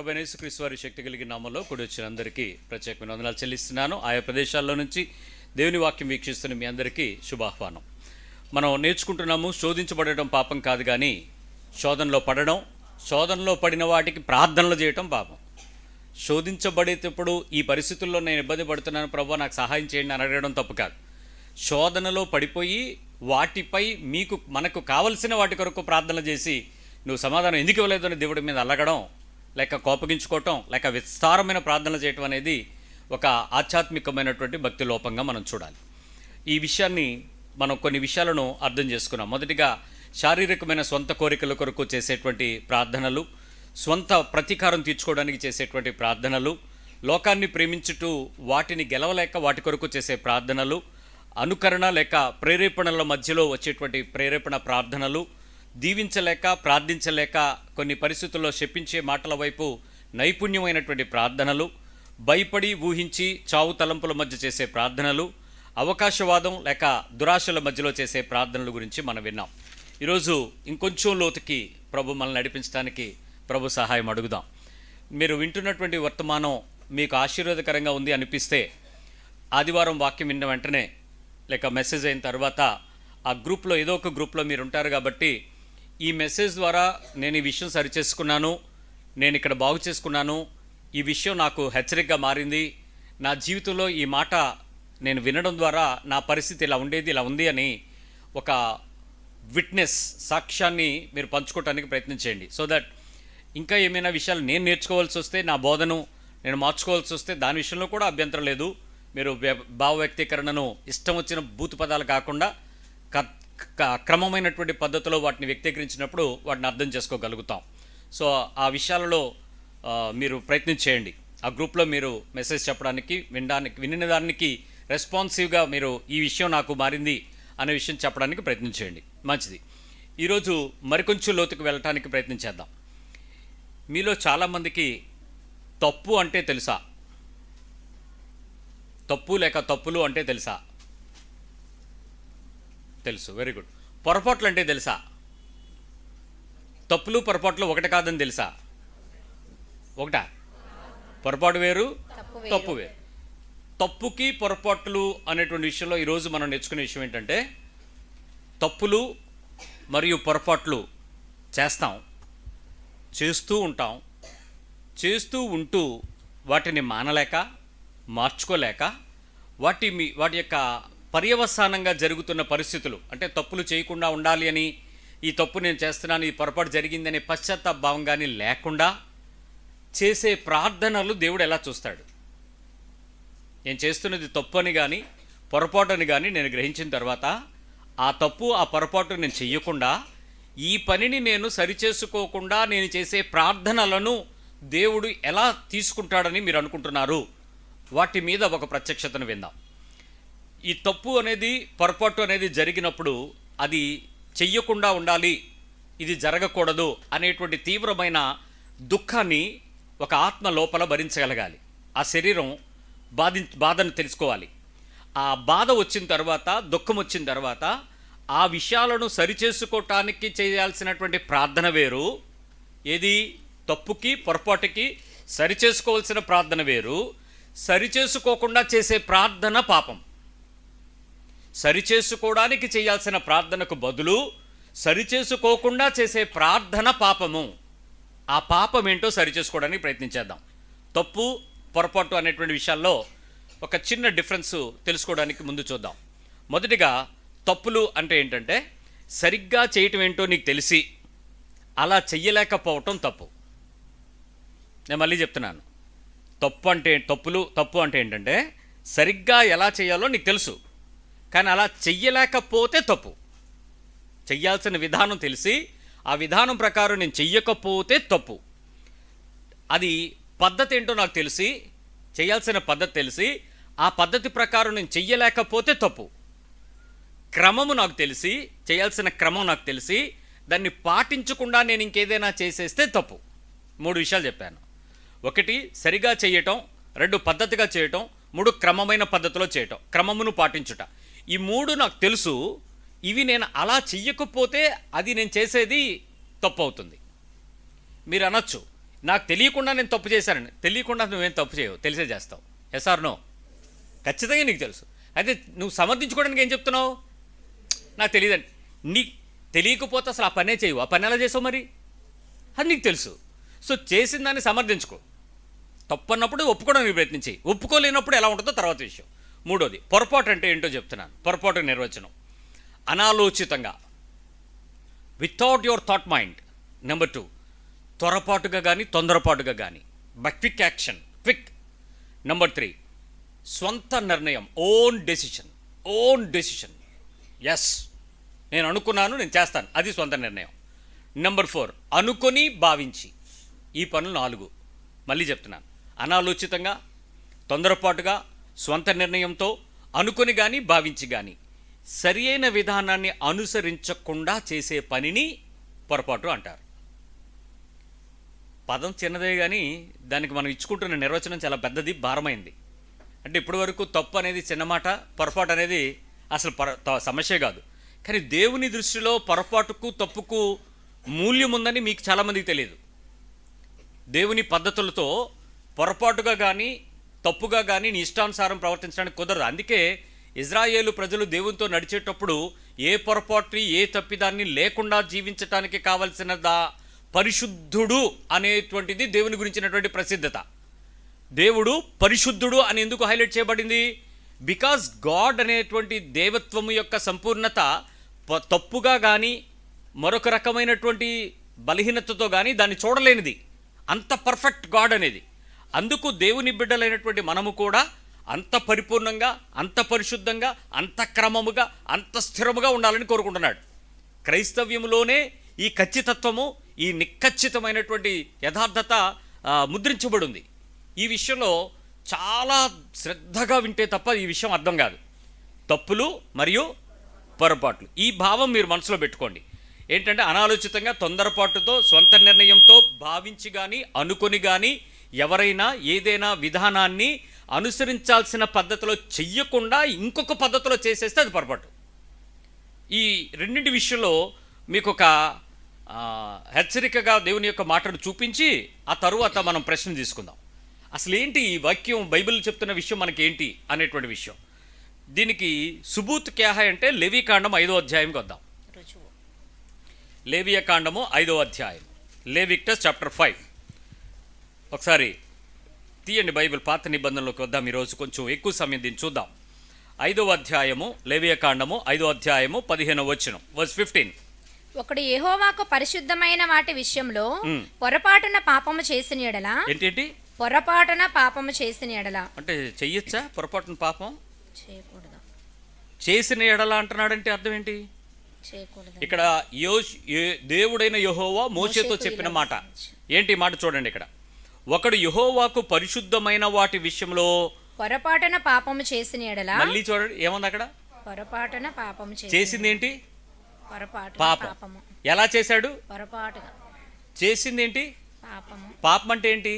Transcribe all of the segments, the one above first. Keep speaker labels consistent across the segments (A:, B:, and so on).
A: ప్రభువైన యేసుక్రీస్తు వారి శక్తి కలిగిన నామములో కూడి వచ్చిన అందరికీ ప్రత్యేకమైన వందనాలు చెల్లిస్తున్నాను. ఆయా ప్రదేశాల్లో నుంచి దేవుని వాక్యం వీక్షిస్తున్న మీ అందరికీ శుభాహ్వానం. మనం నేర్చుకుంటున్నాము, శోధించబడటం పాపం కాదు, కానీ శోధనలో పడడం, శోధనలో పడిన వాటికి ప్రార్థనలు చేయటం పాపం. శోధించబడేటప్పుడు ఈ పరిస్థితుల్లో నేను ఇబ్బంది పడుతున్నాను ప్రభువా నాకు సహాయం చేయండి అని అడగడం తప్పు కాదు. శోధనలో పడిపోయి వాటిపై మనకు కావలసిన వాటి కొరకు ప్రార్థన చేసి నువ్వు సమాధానం ఎందుకు ఇవ్వలేదు అని దేవుడి మీద అలగడం, లేక కోపగించుకోవటం, లేక విస్తారమైన ప్రార్థనలు చేయటం అనేది ఒక ఆధ్యాత్మికమైనటువంటి భక్తి లోపంగా మనం చూడాలి. ఈ విషయాన్ని మనం కొన్ని విషయాలను అర్థం చేసుకున్నాం. మొదటిగా శారీరకమైన సొంత కోరికల కొరకు చేసేటువంటి ప్రార్థనలు, స్వంత ప్రతీకారం తీర్చుకోవడానికి చేసేటువంటి ప్రార్థనలు, లోకాన్ని ప్రేమించుటూ వాటిని గెలవలేక వాటి కొరకు చేసే ప్రార్థనలు, అనుకరణ లేక ప్రేరేపణల మధ్యలో వచ్చేటువంటి ప్రేరేపణ ప్రార్థనలు, దీవించలేక ప్రార్థించలేక కొన్ని పరిస్థితుల్లో శపించే మాటల వైపు నైపుణ్యమైనటువంటి ప్రార్థనలు, భయపడి ఊహించి చావు తలంపుల మధ్య చేసే ప్రార్థనలు, అవకాశవాదం లేక దురాశల మధ్యలో చేసే ప్రార్థనల గురించి మనం విన్నాం. ఈరోజు ఇంకొంచెం లోతుకి ప్రభు మనల్ని నడిపించడానికి ప్రభు సహాయం అడుగుదాం. మీరు వింటున్నటువంటి వర్తమానం మీకు ఆశీర్వాదకరంగా ఉంది అనిపిస్తే ఆదివారం వాక్యం విన్న వెంటనే లేక మెసేజ్ అయిన తర్వాత ఆ గ్రూప్లో ఏదో ఒక గ్రూప్లో మీరు ఉంటారు కాబట్టి ఈ మెసేజ్ ద్వారా నేను ఈ విషయం సరిచేసుకున్నాను, నేను ఇక్కడ బాగు చేసుకున్నాను, ఈ విషయం నాకు హెచ్చరికగా మారింది, నా జీవితంలో ఈ మాట నేను వినడం ద్వారా నా పరిస్థితి ఇలా ఉండేది, ఇలా ఉంది అని ఒక విట్నెస్ సాక్ష్యాన్ని మీరు పంచుకోవడానికి ప్రయత్నం చేయండి. సో దట్ ఇంకా ఏమైనా విషయాలు నేను నేర్చుకోవాల్సి వస్తే, నా బోధను నేను మార్చుకోవాల్సి వస్తే దాని విషయంలో కూడా అభ్యంతరం లేదు. మీరు భావ వ్యక్తీకరణను ఇష్టం వచ్చిన బూతు పదాలు కాకుండా క్రమమైనటువంటి పద్ధతిలో వాటిని వ్యక్తీకరించినప్పుడు వాటిని అర్థం చేసుకోగలుగుతాం. సో ఆ విషయాలలో మీరు ప్రయత్నం చేయండి. ఆ గ్రూప్లో మీరు మెసేజ్ చెప్పడానికి, వినిన దానికి రెస్పాన్సివ్గా మీరు ఈ విషయం నాకు మారింది అనే విషయం చెప్పడానికి ప్రయత్నం చేయండి. మంచిది. ఈరోజు మరికొంచెం లోతుకు వెళ్ళటానికి ప్రయత్నం చేద్దాం. మీలో చాలామందికి తప్పు అంటే తెలుసా? తప్పు లేక తప్పులు అంటే తెలుసా? తెలుసు. Very good. పొరపాట్లు అంటే తెలుసా? తప్పులు పొరపాట్లు ఒకటి కాదని తెలుసా? ఒకటా? పొరపాటు వేరు, తప్పు వేరు. తప్పుకి పొరపాట్లు అనేటువంటి విషయంలో ఈరోజు మనం నేర్చుకునే విషయం ఏంటంటే, తప్పులు మరియు పొరపాట్లు చేస్తూ ఉంటాం. చేస్తూ ఉంటూ వాటిని మానలేక, మార్చుకోలేక, వాటి యొక్క పర్యవసానంగా జరుగుతున్న పరిస్థితులు, అంటే తప్పులు చేయకుండా ఉండాలి అని, ఈ తప్పు నేను చేస్తున్నాను, ఈ పొరపాటు జరిగిందనే పశ్చాత్తాపభావం కానీ లేకుండా చేసే ప్రార్థనలు దేవుడు ఎలా చూస్తాడు? నేను చేస్తున్నది తప్పు అని కానీ పొరపాటు అని కానీ నేను గ్రహించిన తర్వాత ఆ తప్పు ఆ పొరపాటు నేను చెయ్యకుండా, ఈ పనిని నేను సరిచేసుకోకుండా నేను చేసే ప్రార్థనలను దేవుడు ఎలా తీసుకుంటాడని మీరు అనుకుంటున్నారు? వాటి మీద ఒక ప్రత్యక్షతను విందాం. ఈ తప్పు అనేది, పొరపాటు అనేది జరిగినప్పుడు అది చెయ్యకుండా ఉండాలి, ఇది జరగకూడదు అనేటువంటి తీవ్రమైన దుఃఖాన్ని ఒక ఆత్మ లోపల భరించగలగాలి. ఆ శరీరం బాధను తెలుసుకోవాలి. ఆ బాధ వచ్చిన తర్వాత, దుఃఖం వచ్చిన తర్వాత ఆ విషయాలను సరిచేసుకోవటానికి చేయాల్సినటువంటి ప్రార్థన వేరు. ఏది? తప్పుకి పొరపాటుకి సరిచేసుకోవాల్సిన ప్రార్థన వేరు. సరిచేసుకోకుండా చేసే ప్రార్థన పాపం. సరిచేసుకోవడానికి చేయాల్సిన ప్రార్థనకు బదులు సరిచేసుకోకుండా చేసే ప్రార్థన పాపము. ఆ పాపం ఏంటో సరిచేసుకోవడానికి ప్రయత్నించేద్దాం. తప్పు పొరపాటు అనేటువంటి విషయాల్లో ఒక చిన్న డిఫరెన్స్ తెలుసుకోవడానికి ముందు చూద్దాం. మొదటిగా తప్పులు అంటే ఏంటంటే, సరిగ్గా చేయటం ఏంటో నీకు తెలిసి అలా చెయ్యలేకపోవటం తప్పు. నేను మళ్ళీ చెప్తున్నాను. తప్పు అంటే ఏంటంటే, సరిగ్గా ఎలా చేయాలో నీకు తెలుసు కానీ అలా చెయ్యలేకపోతే తప్పు. చెయ్యాల్సిన విధానం తెలిసి ఆ విధానం ప్రకారం నేను చెయ్యకపోతే తప్పు. అది పద్ధతి ఏంటో నాకు తెలిసి, చేయాల్సిన పద్ధతి తెలిసి ఆ పద్ధతి ప్రకారం నేను చెయ్యలేకపోతే తప్పు. క్రమము నాకు తెలిసి, చేయాల్సిన క్రమం నాకు తెలిసి దాన్ని పాటించకుండా నేను ఇంకేదైనా చేసేస్తే తప్పు. 3 విషయాలు చెప్పాను. 1 సరిగా చేయటం, 2 పద్ధతిగా చేయటం, 3 క్రమమైన పద్ధతిలో చేయటం, క్రమమును పాటించుట. ఈ 3 నాకు తెలుసు. ఇవి నేను అలా చెయ్యకపోతే అది నేను చేసేది తప్పు అవుతుంది. మీరు అనొచ్చు, నాకు తెలియకుండా నేను తప్పు చేశానని, తెలియకుండా నువ్వేం తప్పు చేయవు, తెలిసే చేస్తావు. Yes or no? ఖచ్చితంగా నీకు తెలుసు. అయితే నువ్వు సమర్థించుకోవడానికి ఏం చెప్తున్నావు? నాకు తెలియదండి. నీ తెలియకపోతే అసలు ఆ పనే చేయవు. ఆ పని ఎలా చేసావు మరి? అది నీకు తెలుసు. సో చేసిన దాన్ని సమర్థించుకో. తప్పు అన్నప్పుడు ఒప్పుకోవడానికి ప్రయత్నించి, ఒప్పుకోలేనప్పుడు ఎలా ఉంటుందో తర్వాత విషయం. మూడోది, పొరపాటు అంటే ఏంటో చెప్తున్నాను. పొరపాటు నిర్వచనం: అనాలోచితంగా, without your thought mind. Number 2, త్వరపాటుగా కానీ తొందరపాటుగా కానీ, by quick action, quick. Number 3, స్వంత నిర్ణయం, ఓన్ డెసిషన్. ఎస్, నేను అనుకున్నాను, నేను చేస్తాను, అది స్వంత నిర్ణయం. నెంబర్ 4, అనుకొని భావించి. ఈ పనులు 4 మళ్ళీ చెప్తున్నాను. అనాలోచితంగా, తొందరపాటుగా, స్వంత నిర్ణయంతో, అనుకొని కానీ భావించి కానీ సరి అయిన విధానాన్ని అనుసరించకుండా చేసే పనిని పొరపాటు అంటారు. పదం చిన్నదే కానీ దానికి మనం ఇచ్చుకుంటున్న నిర్వచనం చాలా పెద్దది, భారమైంది. అంటే ఇప్పటి వరకు తప్పు అనేది చిన్న మాట, పొరపాటు అనేది అసలు సమస్య కాదు. కానీ దేవుని దృష్టిలో పొరపాటుకు తప్పుకు మూల్యం ఉందని మీకు చాలామందికి తెలియదు. దేవుని పద్ధతులతో పొరపాటుగా కానీ తప్పుగా కానీ నీ ఇష్టానుసారం ప్రవర్తించడానికి కుదరదు. అందుకే ఇజ్రాయేలు ప్రజలు దేవునితో నడిచేటప్పుడు ఏ పొరపాటు, ఏ తప్పిదాన్ని లేకుండా జీవించటానికి కావలసిన పరిశుద్ధుడు అనేటువంటిది దేవుని గురించినటువంటి ప్రసిద్ధత. దేవుడు పరిశుద్ధుడు అని ఎందుకు హైలైట్ చేయబడింది? బికాజ్ గాడ్ అనేటువంటి దేవత్వము యొక్క సంపూర్ణత తప్పుగా కానీ మరొక రకమైనటువంటి బలహీనతతో కానీ దాన్ని చూడలేనిది. అంత పర్ఫెక్ట్ గాడ్ అనేది. అందుకు దేవుని బిడ్డలైనటువంటి మనము కూడా అంత పరిపూర్ణంగా, అంత పరిశుద్ధంగా, అంత క్రమముగా, అంత స్థిరముగా ఉండాలని కోరుకుంటున్నాడు. క్రైస్తవ్యంలోనే ఈ ఖచ్చితత్వము, ఈ నిక్కచ్చితమైనటువంటి యథార్థత ముద్రించబడి ఉంది. ఈ విషయంలో చాలా శ్రద్ధగా వింటే తప్ప ఈ విషయం అర్థం కాదు. తప్పులు మరియు పొరపాట్లు, ఈ భావం మీరు మనసులో పెట్టుకోండి. ఏంటంటే అనాలోచితంగా, తొందరపాటుతో, స్వంత నిర్ణయంతో భావించి కానీ అనుకొని కానీ ఎవరైనా ఏదైనా విధానాన్ని అనుసరించాల్సిన పద్ధతిలో చెయ్యకుండా ఇంకొక పద్ధతిలో చేసేస్తే అది పొరపాటు. ఈ రెండింటి విషయంలో మీకు ఒక హెచ్చరికగా దేవుని యొక్క మాటను చూపించి ఆ తరువాత మనం ప్రశ్న తీసుకుందాం. అసలు ఏంటి ఈ వాక్యం, బైబిల్ చెప్తున్న విషయం మనకేంటి అనేటువంటి విషయం. దీనికి సుబూత్ క్యా హై అంటే లేవీకాండం 5వ అధ్యాయంకి వద్దాం. లేవియకాండము 5వ అధ్యాయం, లేవిక్టస్ చాప్టర్ 5. ఒకసారి తీయండి బైబిల్, పాత నిబంధనలోకి వద్దాం. ఈరోజు కొంచెం ఎక్కువ సమయం దీన్ని చూద్దాం. 5వ అధ్యాయము, లేవియకాండము 5వ అధ్యాయము 15వ వచనం, వర్స్ 15.
B: ఒకడు యెహోవాకు పరిశుద్ధమైన వాటి విషయంలో పొరపాటున పాపము చేసిన ఎడల.
A: ఏంటి?
B: పొరపాటున పాపము చేసిన ఎడల
A: అంటే చెయ్యొచ్చా పొరపాటున పాపం?
B: చేయకూడదు.
A: చేసిన ఎడల అంటున్నాడంటే అర్థం ఏంటి?
B: చేయకూడదు.
A: ఇక్కడ దేవుడైన యెహోవా మోషేతో చెప్పిన మాట ఏంటి? మాట చూడండి. ఇక్కడ ఒకడు యెహోవాకు పరిశుద్ధమైన వాటి విషయంలో
B: పొరపాటున పాపము చేసిన ఎడల.
A: మళ్ళీ చూడండి ఏముంది అక్కడ?
B: పొరపాటున పాపము
A: చేసింది ఏంటి?
B: పొరపాటు,
A: పాపం. ఎలా చేశాడు?
B: పొరపాటుగా.
A: చేసింది ఏంటి?
B: పాపము.
A: పాపం అంటే ఏంటి?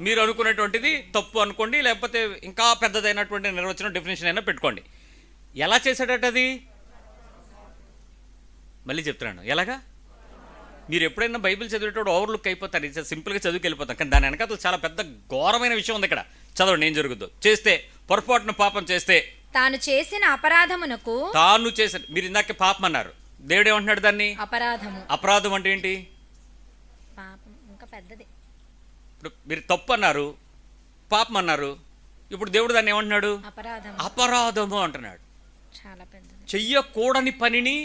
A: మీరు అనుకున్నటువంటిది తప్పు అనుకోండి, లేకపోతే ఇంకా పెద్దదైనటువంటి నిర్వచనం, డెఫినేషన్ అయినా పెట్టుకోండి. ఎలా చేశాడట అది? మళ్ళీ చెప్తున్నాను, ఎలాగా? మీరు ఎప్పుడైనా బైబిల్ చదివేటప్పుడు ఓవర్లుక్ అయిపోతారు, ఇది సింపుల్గా చదువుకి వెళ్ళిపోతాం. కానీ దాని వెనకాల చాలా పెద్ద ఘోరమైన విషయం ఉంది. ఇక్కడ చదవండి ఏం జరుగుతుందో. చేస్తే, పొరపాటున పాపం చేస్తే,
B: తాను చేసిన అపరాధమునకు,
A: తాను చేసిన, మీరు ఇందాక పాపం అన్నారు, దేవుడు ఏమంటున్నాడు దాన్ని?
B: అపరాధము.
A: అపరాధం అంటే ఏంటి?
B: పాపం ఇంకా పెద్దది.
A: ఇప్పుడు మీరు తప్పు అన్నారు, పాపం అన్నారు, ఇప్పుడు దేవుడు దాన్ని ఏమంటున్నాడు? అపరాధము అంటున్నాడు. చాలా పెద్దది. చెయ్యకూడని పనిని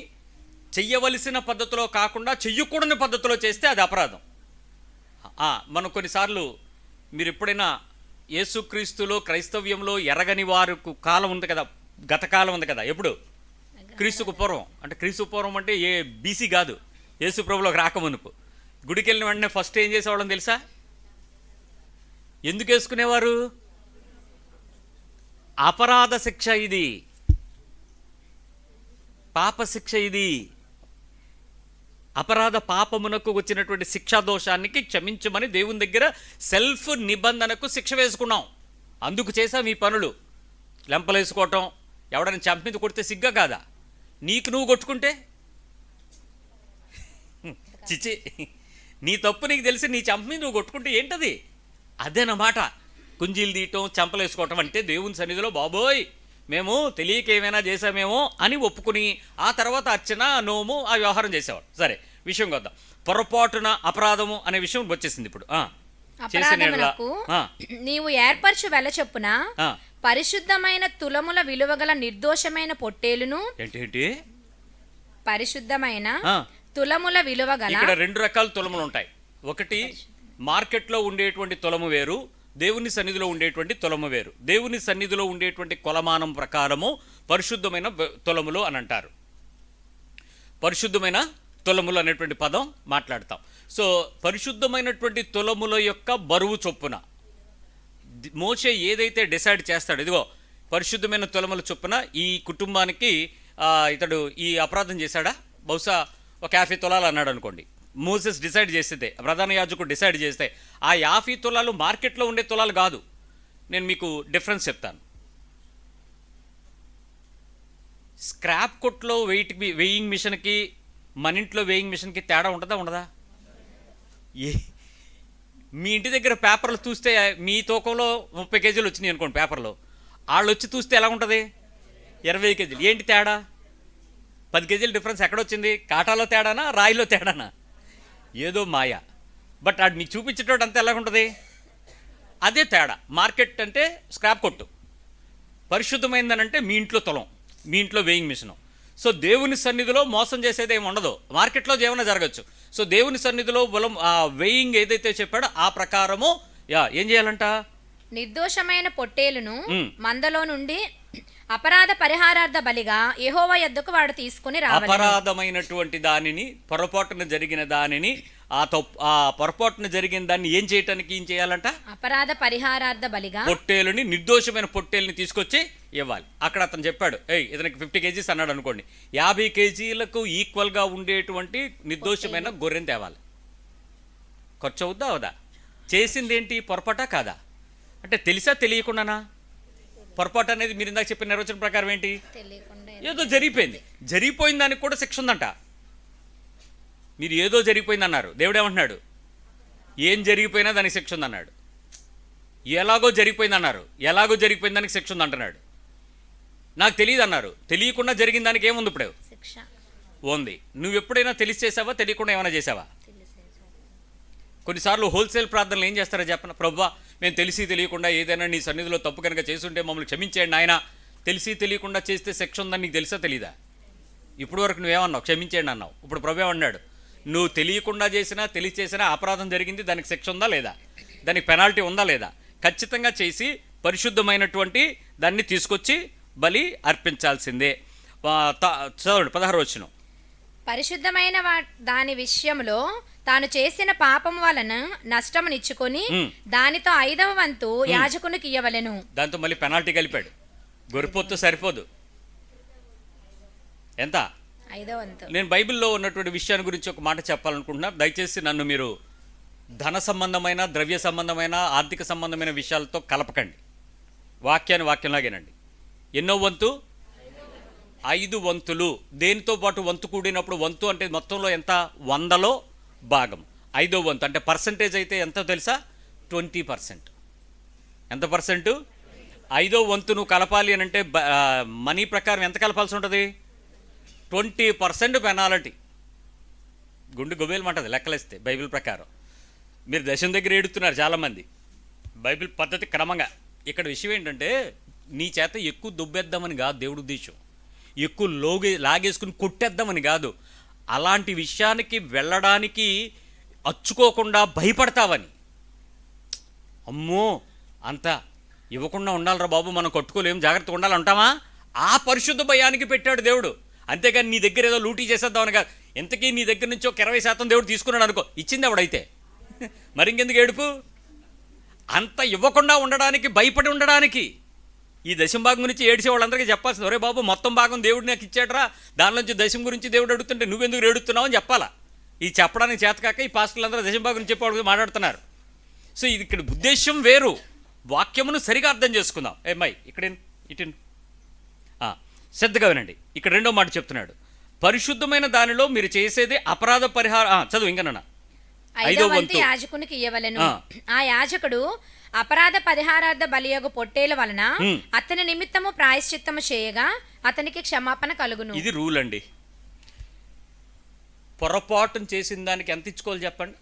A: చెయ్యవలసిన పద్ధతిలో కాకుండా చెయ్యకూడని పద్ధతిలో చేస్తే అది అపరాధం. మనం కొన్నిసార్లు మీరు ఎప్పుడైనా యేసుక్రీస్తులో, క్రైస్తవ్యంలో ఎరగని వారికి కాలం ఉంది కదా, గతకాలం ఉంది కదా. ఎప్పుడు? క్రీస్తుకు పూర్వం. అంటే క్రీస్తు పూర్వం అంటే ఏ బీసీ కాదు, యేసు ప్రభులోకి రాకమునుపు. గుడికి వెళ్ళిన వెంటనే ఫస్ట్ ఏం చేసేవాళ్ళని తెలుసా? ఎందుకు వేసుకునేవారు? అపరాధ శిక్ష ఇది, పాప శిక్ష ఇది. అపరాధ పాపమునకు వచ్చినటువంటి శిక్షా దోషానికి క్షమించమని దేవుని దగ్గర సెల్ఫ్ నిబంధనకు శిక్ష వేసుకున్నాం. అందుకు చేసాం ఈ పనులు. లెంపలేసుకోవటం, ఎవడైనా చంపింది కొడితే సిగ్గా కాదా? నీకు నువ్వు కొట్టుకుంటే చిచి, నీ తప్పు నీకు తెలిసి నీ చెంప మీద నువ్వు కొట్టుకుంటే ఏంటది? అదేనమాట కుంజీలు తీయటం, చెంపలేసుకోవటం అంటే దేవుని సన్నిధిలో బాబోయ్ మేము తెలియక ఏమైనా చేసామేమో అని ఒప్పుకుని ఆ తర్వాత అర్చన, నోము ఆ వ్యవహారం చేసేవాడు. సరే, విషయం కొద్దాం. పొరపాటున అపరాధము అనే విషయం వచ్చేసింది ఇప్పుడు.
B: అపరాధమునకు నీవు ఏర్పరచు వెల చొప్పున పరిశుద్ధమైన తులముల విలువగల నిర్దోషమైన పొట్టేలును.
A: ఏంటి?
B: పరిశుద్ధమైన తులముల విలువగల.
A: ఇక్కడ 2 రకాల తులములు ఉంటాయి. ఒకటి మార్కెట్లో ఉండేటువంటి తులము వేరు, దేవుని సన్నిధిలో ఉండేటువంటి తులము వేరు. దేవుని సన్నిధిలో ఉండేటువంటి కొలమానం ప్రకారము పరిశుద్ధమైన తులములు అని అంటారు. పరిశుద్ధమైన తులములు అనేటువంటి పదం మాట్లాడతాం. సో పరిశుద్ధమైనటువంటి తులముల యొక్క బరువు చొప్పున మోషే ఏదైతే డిసైడ్ చేస్తాడు, ఇదిగో పరిశుద్ధమైన తులముల చొప్పున ఈ కుటుంబానికి ఇతడు ఈ అపరాధం చేశాడా, బహుశా ఒక 50 తులాలు అన్నాడు అనుకోండి. మోసెస్ డిసైడ్ చేస్తే, ప్రధాన యాజకుడు డిసైడ్ చేస్తే ఆ 50 తులాలు మార్కెట్లో ఉండే తులాలు కాదు. నేను మీకు డిఫరెన్స్ చెప్తాను. స్క్రాప్ కొట్లో వెయింగ్ మిషన్కి మన ఇంట్లో వెయింగ్ మిషన్కి తేడా ఉంటుందా ఉండదా? మీ ఇంటి దగ్గర పేపర్లు చూస్తే మీ తూకంలో 30 కేజీలు వచ్చినాయి అనుకోండి పేపర్లో, వాళ్ళు వచ్చి చూస్తే ఎలా ఉంటుంది? 20 కేజీలు. ఏంటి తేడా? 10 కేజీల డిఫరెన్స్ ఎక్కడొచ్చింది? కాటాలో తేడానా, రాయిలో తేడానా? ఏదో మాయ. బట్ అది మీకు చూపించేటోడు అంతా ఎలాగుంటుంది? అదే తేడా. మార్కెట్ అంటే స్క్రాప్ కొట్టు, పరిశుద్ధమైందనంటే మీ ఇంట్లో తులం, మీ ఇంట్లో వేయింగ్ మిషను. సో దేవుని సన్నిధిలో మోసం చేసేది ఏమి ఉండదు. మార్కెట్లో ఏమైనా జరగచ్చు. సో దేవుని సన్నిధిలో బలం వేయింగ్ ఏదైతే చెప్పాడో ఆ ప్రకారము ఏం చేయాలంట?
B: నిర్దోషమైన పొట్టేలును మందలో నుండి అపరాధ పరిహారార్థ బలిగా యెహోవా యొద్దకు వాడు తీసుకుని రావాలి.
A: అపరాధమైనటువంటి దానిని, పొరపాటున జరిగిన దానిని, ఆ పొరపాటున జరిగిన దాన్ని ఏం చేయటానికి ఏం చేయాలంట?
B: అపరాధ పరిహారార్థ బలిగా
A: పొట్టేలుని, నిర్దోషమైన పొట్టేలుని తీసుకొచ్చి ఇవ్వాలి. అక్కడ అతను చెప్పాడు, ఇతనికి 50 కేజీస్ అన్నాడు అనుకోండి, 50 కేజీలకు ఈక్వల్గా ఉండేటువంటి నిర్దోషమైన గొర్రెని తేవాలి. ఖర్చు అవుద్దా అవదా? చేసింది ఏంటి? పొరపాటా కాదా? అంటే తెలిసా తెలియకుండానా? పొరపాటు అనేది మీరు ఇందాక చెప్పిన నిర్వచన ప్రకారం ఏంటి? ఏదో జరిగిపోయింది. జరిగిపోయిన దానికి కూడా శిక్ష ఉందంట. మీరు ఏదో జరిగిపోయింది అన్నారు, దేవుడు ఏమంటున్నాడు? ఏం జరిగిపోయినా దానికి శిక్ష ఉందన్నాడు. ఎలాగో జరిగిపోయింది అన్నారు, ఎలాగో జరిగిపోయిన దానికి శిక్ష ఉంది అంటున్నాడు. నాకు తెలియదు అన్నారు, తెలియకుండా జరిగిన దానికి ఏముంది? ఇప్పుడు
B: శిక్ష
A: ఉంది. నువ్వు ఎప్పుడైనా తెలిసి చేసావా, తెలియకుండా ఏమైనా చేసావా? కొన్నిసార్లు హోల్సేల్ ప్రార్థనలు ఏం చేస్తారో చెప్పన, ప్రభువా మేము తెలిసి తెలియకుండా ఏదైనా నీ సన్నిధిలో తప్పు కనుక చేసుంటే మమ్మల్ని క్షమించేయండి ఆయన. తెలిసి తెలియకుండా చేస్తే శిక్ష ఉందని నీకు తెలుసా తెలీదా? ఇప్పుడు వరకు నువ్వేమన్నావు? క్షమించేయండి అన్నావు. ఇప్పుడు ప్రభు ఏమన్నాడు? నువ్వు తెలియకుండా చేసినా తెలియచేసినా అపరాధం జరిగింది, దానికి శిక్ష ఉందా లేదా? దానికి పెనాల్టీ ఉందా లేదా? ఖచ్చితంగా చేసి పరిశుద్ధమైనటువంటి దాన్ని తీసుకొచ్చి బలి అర్పించాల్సిందే. చదవండి 16వ వచనం.
B: పరిశుద్ధమైన దాని విషయంలో తాను చేసిన పాపం వలన నష్టమునిచ్చుకొని దానితో 5వ వంతు యాజకునికి ఇయ్యవలెను.
A: దాంతో మళ్ళీ పెనాల్టీ కలిపాడు. గొర్రెపోతు సరిపోదు. ఎంత?
B: 5వ వంతు.
A: నేను బైబిల్లో ఉన్నటువంటి విషయాన్ని గురించి ఒక మాట చెప్పాలనుకుంటున్నా. దయచేసి నన్ను మీరు ధన సంబంధమైన, ద్రవ్య సంబంధమైన, ఆర్థిక సంబంధమైన విషయాలతో కలపకండి. వాక్యంలాగేనండి. ఎన్నో వంతు? 5 వంతులు. దేనితో పాటు వంతు కూడినప్పుడు, వంతు అంటే మొత్తంలో ఎంత? 100లో భాగం. 5వ వంతు అంటే పర్సంటేజ్ అయితే ఎంతో తెలుసా? 20%. ఎంత పర్సెంటు? 5వ వంతు నువ్వు కలపాలి అని అంటే మనీ ప్రకారం ఎంత కలపాల్సి ఉంటుంది? 20% పెనాలిటీ. గుండు గొబేలమంటది లెక్కలేస్తే బైబిల్ ప్రకారం. మీరు దశం దగ్గర ఏడుతున్నారు చాలామంది. బైబిల్ పద్ధతి క్రమంగా. ఇక్కడ విషయం ఏంటంటే నీ చేత ఎక్కువ దుబ్బేద్దామని కాదు దేవుడి ఉద్దేశం, ఎక్కువ లాగేసుకుని కొట్టేద్దామని కాదు. అలాంటి విషయానికి వెళ్ళడానికి అచ్చుకోకుండా భయపడతావని. అమ్మో అంతా ఇవ్వకుండా ఉండాలిరా బాబు, మనం కట్టుకోలేము, జాగ్రత్తగా ఉండాలంటావా? ఆ పరిశుద్ధ భయానికి పెట్టాడు దేవుడు. అంతేగాని నీ దగ్గర ఏదో లూటీ చేసేద్దామని కాదు. ఇంతకీ నీ దగ్గర నుంచి ఒక 20% దేవుడు తీసుకున్నాడు అనుకో, ఇచ్చింది ఎవడైతే మరింకెందుకు ఏడుపు? అంత ఇవ్వకుండా ఉండడానికి, భయపడి ఉండడానికి. ఈ దశం భాగం గురించి ఏడిసే వాళ్ళందరికీ చెప్పాల్సింది, ఒరే బాబు మొత్తం భాగం దేవుడు నాకు ఇచ్చాడరా, దానిలోంచి దశం గురించి దేవుడు అడుగుతుంటే నువ్వెందుకు ఏడుస్తున్నావు అని చెప్పాలా. ఇది చెప్పడానికి చేతకాక ఈ పాస్టర్లందరూ దశం భాగం గురించి చెప్పేవాళ్ళు మాట్లాడుతున్నారు. సో ఇది ఇక్కడ ఉద్దేశం వేరు. వాక్యమును సరిగా అర్థం చేసుకుందాం. మై ఇక్కడ ఇటు శ్రద్ధగా వినండి. ఇక్కడ 2వ మాట చెప్తున్నాడు, పరిశుద్ధమైన దానిలో మీరు చేసేది అపరాధ పరిహారం. చదువు ఇంకనన్నా.
B: ఐదో వంతు యాజకునికి ఇయ్యవలెను. ఆ యాజకుడు అపరాధ పరిహారార్థ బలియగు పొట్టేల వలన అతని నిమిత్తము ప్రాయశ్చిత్తము చేయగా అతనికి క్షమాపణ కలుగును.
A: ఇది రూల్ అండి. పొరపాటును చేసిన దానికి ఎంత ఇచ్చుకోవాలి చెప్పండి.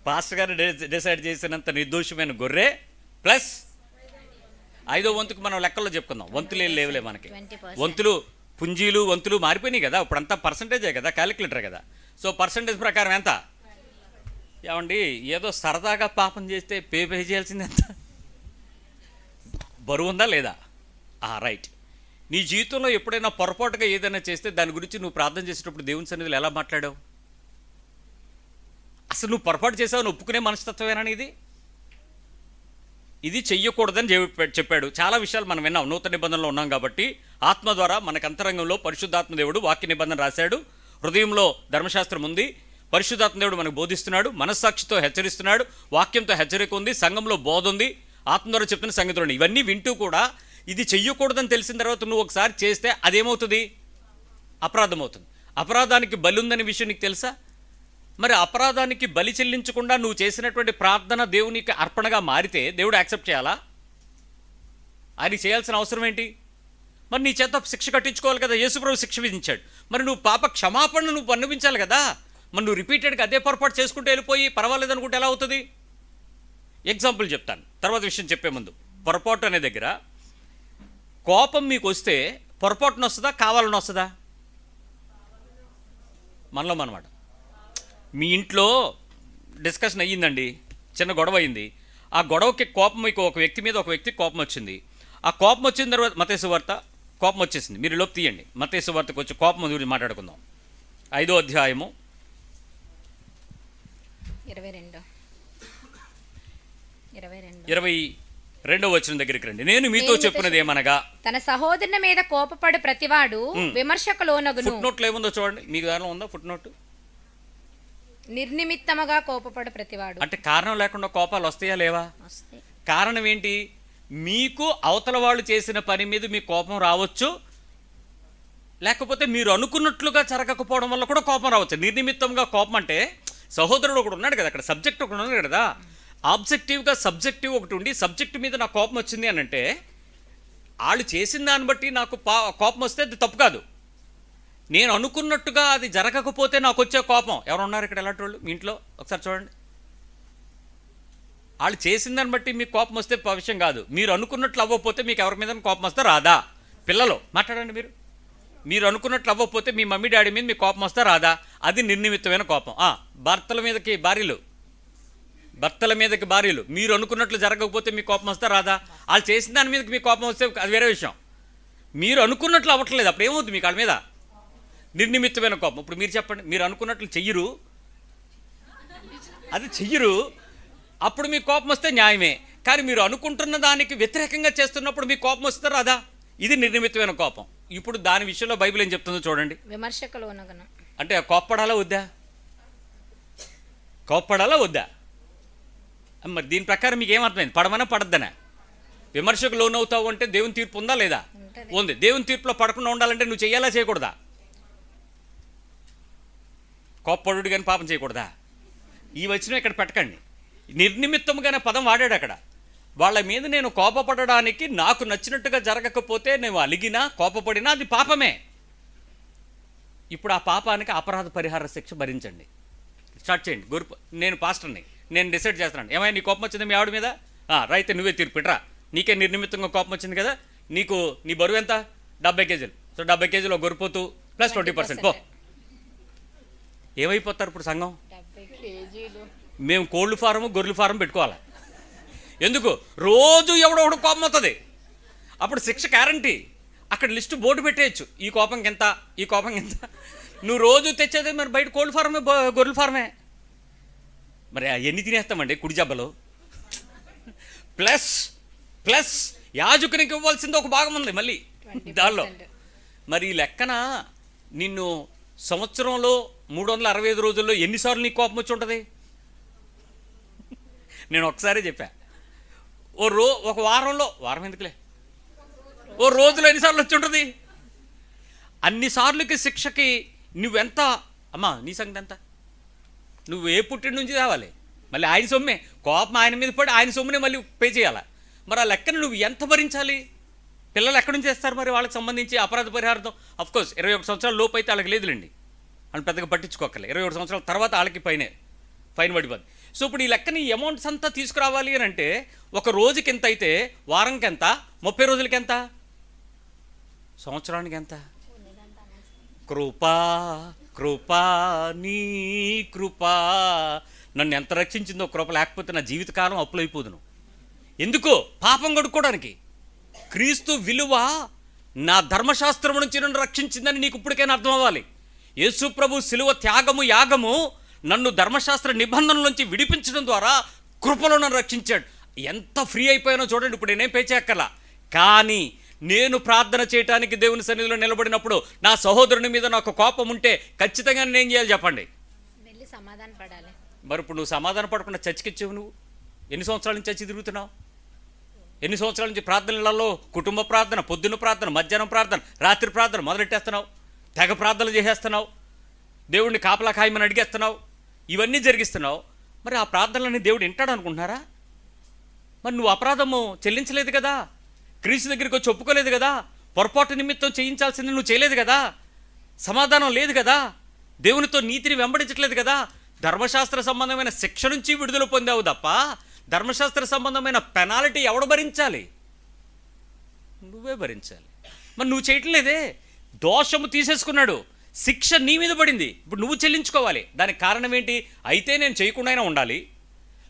A: పాస్టర్ గారు డిసైడ్ చేసినంత నిర్దోషమైన గొర్రె ప్లస్ 5వ వంతుకు మనం లెక్కల్లో చెప్పుకుందాం. వంతులు లేవులే మనకి.
B: 20%.
A: వంతులు పుంజీలు వంతులు మారిపోయినాయి కదా, ఇప్పుడంతా పర్సంటేజే కదా, క్యాలిక్యులేటర్ కదా. సో పర్సంటేజ్ ప్రకారం ఎంత ఏమండి? ఏదో సరదాగా పాపం చేస్తే పే చేయాల్సింది ఎంత? బరువు ఉందా లేదా? రైట్. నీ జీవితంలో ఎప్పుడైనా పొరపాటుగా ఏదైనా చేస్తే దాని గురించి నువ్వు ప్రార్థన చేసేటప్పుడు దేవుని సన్నిధిలో ఎలా మాట్లాడావు? అసలు నువ్వు పొరపాటు చేసావు ఒప్పుకునే మనస్తత్వమేనా ఇది? ఇది చెయ్యకూడదని చెప్పాడు. చాలా విషయాలు మనం విన్నాం. నూతన నిబంధనలో ఉన్నాం కాబట్టి ఆత్మ ద్వారా మనకు అంతరంగంలో పరిశుద్ధాత్మ దేవుడు వాక్య నిబంధన రాశాడు. హృదయంలో ధర్మశాస్త్రం ఉంది. పరిశుద్ధాత్మ దేవుడు మనకు బోధిస్తున్నాడు, మనస్సాక్షితో హెచ్చరిస్తున్నాడు, వాక్యంతో హెచ్చరిక ఉంది, సంఘంలో బోధ ఉంది, ఆత్మ ద్వారా చెప్తున్న సంగతులు. ఇవన్నీ వింటూ కూడా ఇది చెయ్యకూడదని తెలిసిన తర్వాత నువ్వు ఒకసారి చేస్తే అదేమవుతుంది? అపరాధం అవుతుంది. అపరాధానికి బలి ఉందనే విషయం నీకు తెలుసా? మరి అపరాధానికి బలి చెల్లించకుండా నువ్వు చేసినటువంటి ప్రార్థన దేవునికి అర్పణగా మారితే దేవుడు యాక్సెప్ట్ చేయాలా? ఆయనకి చేయాల్సిన అవసరం ఏంటి? మరి నీ చేత శిక్ష కట్టించుకోవాలి కదా. యేసుప్రభు శిక్ష విధించాడు. మరి నువ్వు పాప క్షమాపణ నువ్వు అనిపించాలి కదా. మరి నువ్వు రిపీటెడ్గా అదే పొరపాటు చేసుకుంటూ వెళ్ళిపోయి పర్వాలేదు అనుకుంటే ఎలా అవుతుంది? ఎగ్జాంపుల్ చెప్తాను, తర్వాత విషయం చెప్పే ముందు. పొరపాటు అనే దగ్గర కోపం మీకు వస్తే పొరపాటున వస్తుందా, కావాలని వస్తుందా? మనలో అనమాట. మీ ఇంట్లో డిస్కషన్ అయ్యిందండి, చిన్న గొడవ అయింది. ఆ గొడవకి కోపం మీకు ఒక వ్యక్తి మీద ఒక వ్యక్తికి కోపం వచ్చింది. ఆ కోపం వచ్చిన తర్వాత మత్తయి సువార్త కోపం వచ్చేసింది. మీరు లోపు తీయండి. మత్తయి సువార్తకు వచ్చి కోపం గురించి మాట్లాడుకుందాం. 5వ అధ్యాయము 22వ వచనం దగ్గరికి రండి. నేను మీతో చెప్పున్నది ఏమనగా,
B: తన సహోదరుని మీద కోపపడు ప్రతివాడు విమర్శకు లోనగును.
A: ఫుట్ నోట్లో ఏముందో చూడండి. మీకు దానిలో ఉందా ఫుట్ నోట్?
B: నిర్నిమిత్తముగా కోపపడు ప్రతివాడు.
A: అంటే కారణం లేకుండా కోపాలు వస్తాయా లేవా? కారణం ఏంటి? మీకు అవతల వాళ్ళు చేసిన పని మీద మీకు కోపం రావచ్చు, లేకపోతే మీరు అనుకున్నట్లుగా జరగకపోవడం వల్ల కూడా కోపం రావచ్చు. నిర్నిమిత్తంగా కోపం అంటే సహోదరుడు ఒకటి ఉన్నాడు కదా, అక్కడ సబ్జెక్ట్ ఒకటి ఉన్నాడు కదా. ఆబ్జెక్టివ్గా సబ్జెక్టివ్ ఒకటి ఉండి సబ్జెక్ట్ మీద నాకు కోపం వచ్చింది అని అంటే వాళ్ళు చేసిన దాన్ని బట్టి నాకు కోపం వస్తే అది తప్పు కాదు. నేను అనుకున్నట్టుగా అది జరగకపోతే నాకు వచ్చే కోపం. ఎవరు ఉన్నారు ఇక్కడ ఎలాంటి వాళ్ళు మీ ఇంట్లో? ఒకసారి చూడండి. వాళ్ళు చేసిన దాన్ని బట్టి మీకు కోపం వస్తే విషయం కాదు. మీరు అనుకున్నట్లు అవ్వకపోతే మీకు ఎవరి మీద కోపం వస్తే రాదా? పిల్లలు మాట్లాడండి. మీరు అనుకున్నట్లు అవ్వకపోతే మీ మమ్మీ డాడీ మీద మీకు కోపం వస్తే రాదా? అది నిర్నిమిత్తమైన కోపం. భర్తల మీదకి భార్యలు మీరు అనుకున్నట్లు జరగకపోతే మీకు కోపం వస్తే రాదా? వాళ్ళు చేసిన దాని మీదకి మీకు కోపం వస్తే అది వేరే విషయం. మీరు అనుకున్నట్లు అవ్వట్లేదు, అప్పుడు ఏమవుతుంది మీకు వాళ్ళ మీద? నిర్నిమిత్తమైన కోపం. ఇప్పుడు మీరు చెప్పండి, మీరు అనుకున్నట్లు చెయ్యరు, అది చెయ్యరు, అప్పుడు మీకు కోపం వస్తే న్యాయమే. కానీ మీరు అనుకుంటున్న దానికి వ్యతిరేకంగా చేస్తున్నప్పుడు మీకు కోపం వస్తే రాదా? ఇది నిర్నిమిత్తమైన కోపం. ఇప్పుడు దాని విషయంలో బైబిల్ ఏం చెప్తుందో చూడండి.
B: విమర్శకు లోనగును
A: అంటే కోప్పడాలా వద్దా? కోప్పడాలా వద్దా? మరి దీని ప్రకారం మీకు ఏమర్థమైంది? పడమనా పడద్దనా? విమర్శకు లోనవుతావు అంటే దేవుని తీర్పు ఉందా లేదా? ఉంది. దేవుని తీర్పులో పడకుండా ఉండాలంటే నువ్వు చెయ్యాలా చేయకూడదా? కోప్పడు కానీ పాపం చేయకూడదా? ఈ వచనం ఇక్కడ పెట్టకండి. నిర్నిమిత్తముగానే పదం వాడాడు అక్కడ. వాళ్ళ మీద నేను కోపపడడానికి నాకు నచ్చినట్టుగా జరగకపోతే నేను అలిగినా కోపపడినా అది పాపమే. ఇప్పుడు ఆ పాపానికి అపరాధ పరిహార శిక్ష భరించండి. స్టార్ట్ చేయండి. నేను పాస్టర్ని, నేను డిసైడ్ చేస్తున్నాను. ఏమైనా నీ కోపం వచ్చింది మీ ఆవిడ మీద? రైతే నువ్వే తీర్పిట్రా. నీకే నిర్నిమిత్తంగా కోపం వచ్చింది కదా, నీ బరువు ఎంత? 70 కేజీలు. సో 70 కేజీలు గొరిపోతూ ప్లస్ 20% పో. ఏమైపోతారు ఇప్పుడు సంఘం? మేము కోళ్ళు ఫారం గొర్రెల ఫారం పెట్టుకోవాలి. ఎందుకు? రోజు ఎవడొకడు కోపం అవుతుంది. అప్పుడు శిక్ష గ్యారంటీ. అక్కడ లిస్టు బోర్డు పెట్టేయచ్చు, ఈ కోపంకి ఎంత, ఈ కోపంకి ఎంత. నువ్వు రోజు తెచ్చేది మరి బయట కోళ్ళ ఫారమే గొర్రెల ఫారమే. మరి ఎన్ని తినేస్తామండి కుడి జబ్బలు? ప్లస్ యాజకునికి ఇవ్వాల్సింది ఒక భాగం ఉంది మళ్ళీ దానిలో. మరి ఈ లెక్కన నిన్ను సంవత్సరంలో 365 రోజుల్లో ఎన్నిసార్లు నీకు కోపం వచ్చి ఉంటుంది? నేను ఒకసారి చెప్పా, ఒక వారం ఎందుకులే, ఓ రోజులో ఎన్నిసార్లు వచ్చి ఉంటుంది? అన్నిసార్లకి శిక్షకి నువ్వెంత అమ్మా నీ సంగతి ఎంత? నువ్వు ఏ పుట్టిన నుంచి తేవాలి? మళ్ళీ ఆయన సొమ్మే, కోపం ఆయన మీద పడి ఆయన సొమ్మునే మళ్ళీ పే చేయాలా? మరి ఆ లెక్కను నువ్వు ఎంత భరించాలి? పిల్లలు ఎక్కడి నుంచి చేస్తారు మరి? వాళ్ళకి సంబంధించి అపరాధ పరిహారం అఫ్కోర్స్ 21 సంవత్సరాల లోపు అయితే వాళ్ళకి లేదులేండి, అని పెద్దగా పట్టించుకోకలే. 21 సంవత్సరాల తర్వాత వాళ్ళకి ఫైన్ పడిపోద్ది. సో ఇప్పుడు ఈ లెక్కని అమౌంట్స్ అంతా తీసుకురావాలి అని అంటే ఒక రోజుకి ఎంత అయితే, వారంకి ఎంత, 30 రోజులకి ఎంత, సంవత్సరానికి ఎంత? కృపా కృపా నీ కృపా నన్ను ఎంత రక్షించిందో కృప, లేకపోతే నా జీవితకాలం అప్పులైపోదును. ఎందుకు? పాపం కడుక్కోవడానికి. క్రీస్తు విలువ నా ధర్మశాస్త్రం నుంచి నన్ను రక్షించిందని నీకు ఇప్పటికైనా అర్థం అవ్వాలి. యేసు ప్రభు శిలువ త్యాగము యాగము నన్ను ధర్మశాస్త్ర నిబంధనల నుంచి విడిపించడం ద్వారా కృపలో నన్ను రక్షించాడు. ఎంత ఫ్రీ అయిపోయానో చూడండి. ఇప్పుడు నేనేం పే చేయక్కర్లా. కానీ నేను ప్రార్థన చేయడానికి దేవుని సన్నిధిలో నిలబడినప్పుడు నా సహోదరుని మీద నాకు కోపం ఉంటే ఖచ్చితంగా నేనేం చేయాలి చెప్పండి?
B: వెళ్ళి సమాధాన పడాలి.
A: మరి ఇప్పుడు నువ్వు సమాధాన పడకుండా చర్చికిచ్చావు. నువ్వు ఎన్ని సంవత్సరాల నుంచి చర్చి తిరుగుతున్నావు? ఎన్ని సంవత్సరాల నుంచి ప్రార్థనలలో కుటుంబ ప్రార్థన, పొద్దున్న ప్రార్థన, మధ్యాహ్నం ప్రార్థన, రాత్రి ప్రార్థన మొదలెట్టేస్తున్నావు, తెగ ప్రార్థనలు చేసేస్తున్నావు, దేవుడిని కాపలా ఖాయమని అడిగేస్తున్నావు, ఇవన్నీ జరిగిస్తున్నావు. మరి ఆ ప్రార్థనలని దేవుడు వింటాడు అనుకుంటున్నారా? మరి నువ్వు అపరాధము చెల్లించలేదు కదా, క్రీస్తు దగ్గరికి వచ్చి ఒప్పుకోలేదు కదా, పొరపాటు నిమిత్తం చేయించాల్సింది నువ్వు చేయలేదు కదా, సమాధానం లేదు కదా, దేవునితో నీతిని వెంబడించట్లేదు కదా, ధర్మశాస్త్ర సంబంధమైన శిక్ష నుంచి విడుదల పొందావు తప్ప ధర్మశాస్త్ర సంబంధమైన పెనాల్టీ ఎవడు భరించాలి? నువ్వే భరించాలి. మరి నువ్వు చేయట్లేదే. దోషము తీసేసుకున్నాడు, శిక్ష నీ మీద పడింది, ఇప్పుడు నువ్వు చెల్లించుకోవాలి. దానికి కారణం ఏంటి? అయితే నేను చేయకుండా ఉండాలి,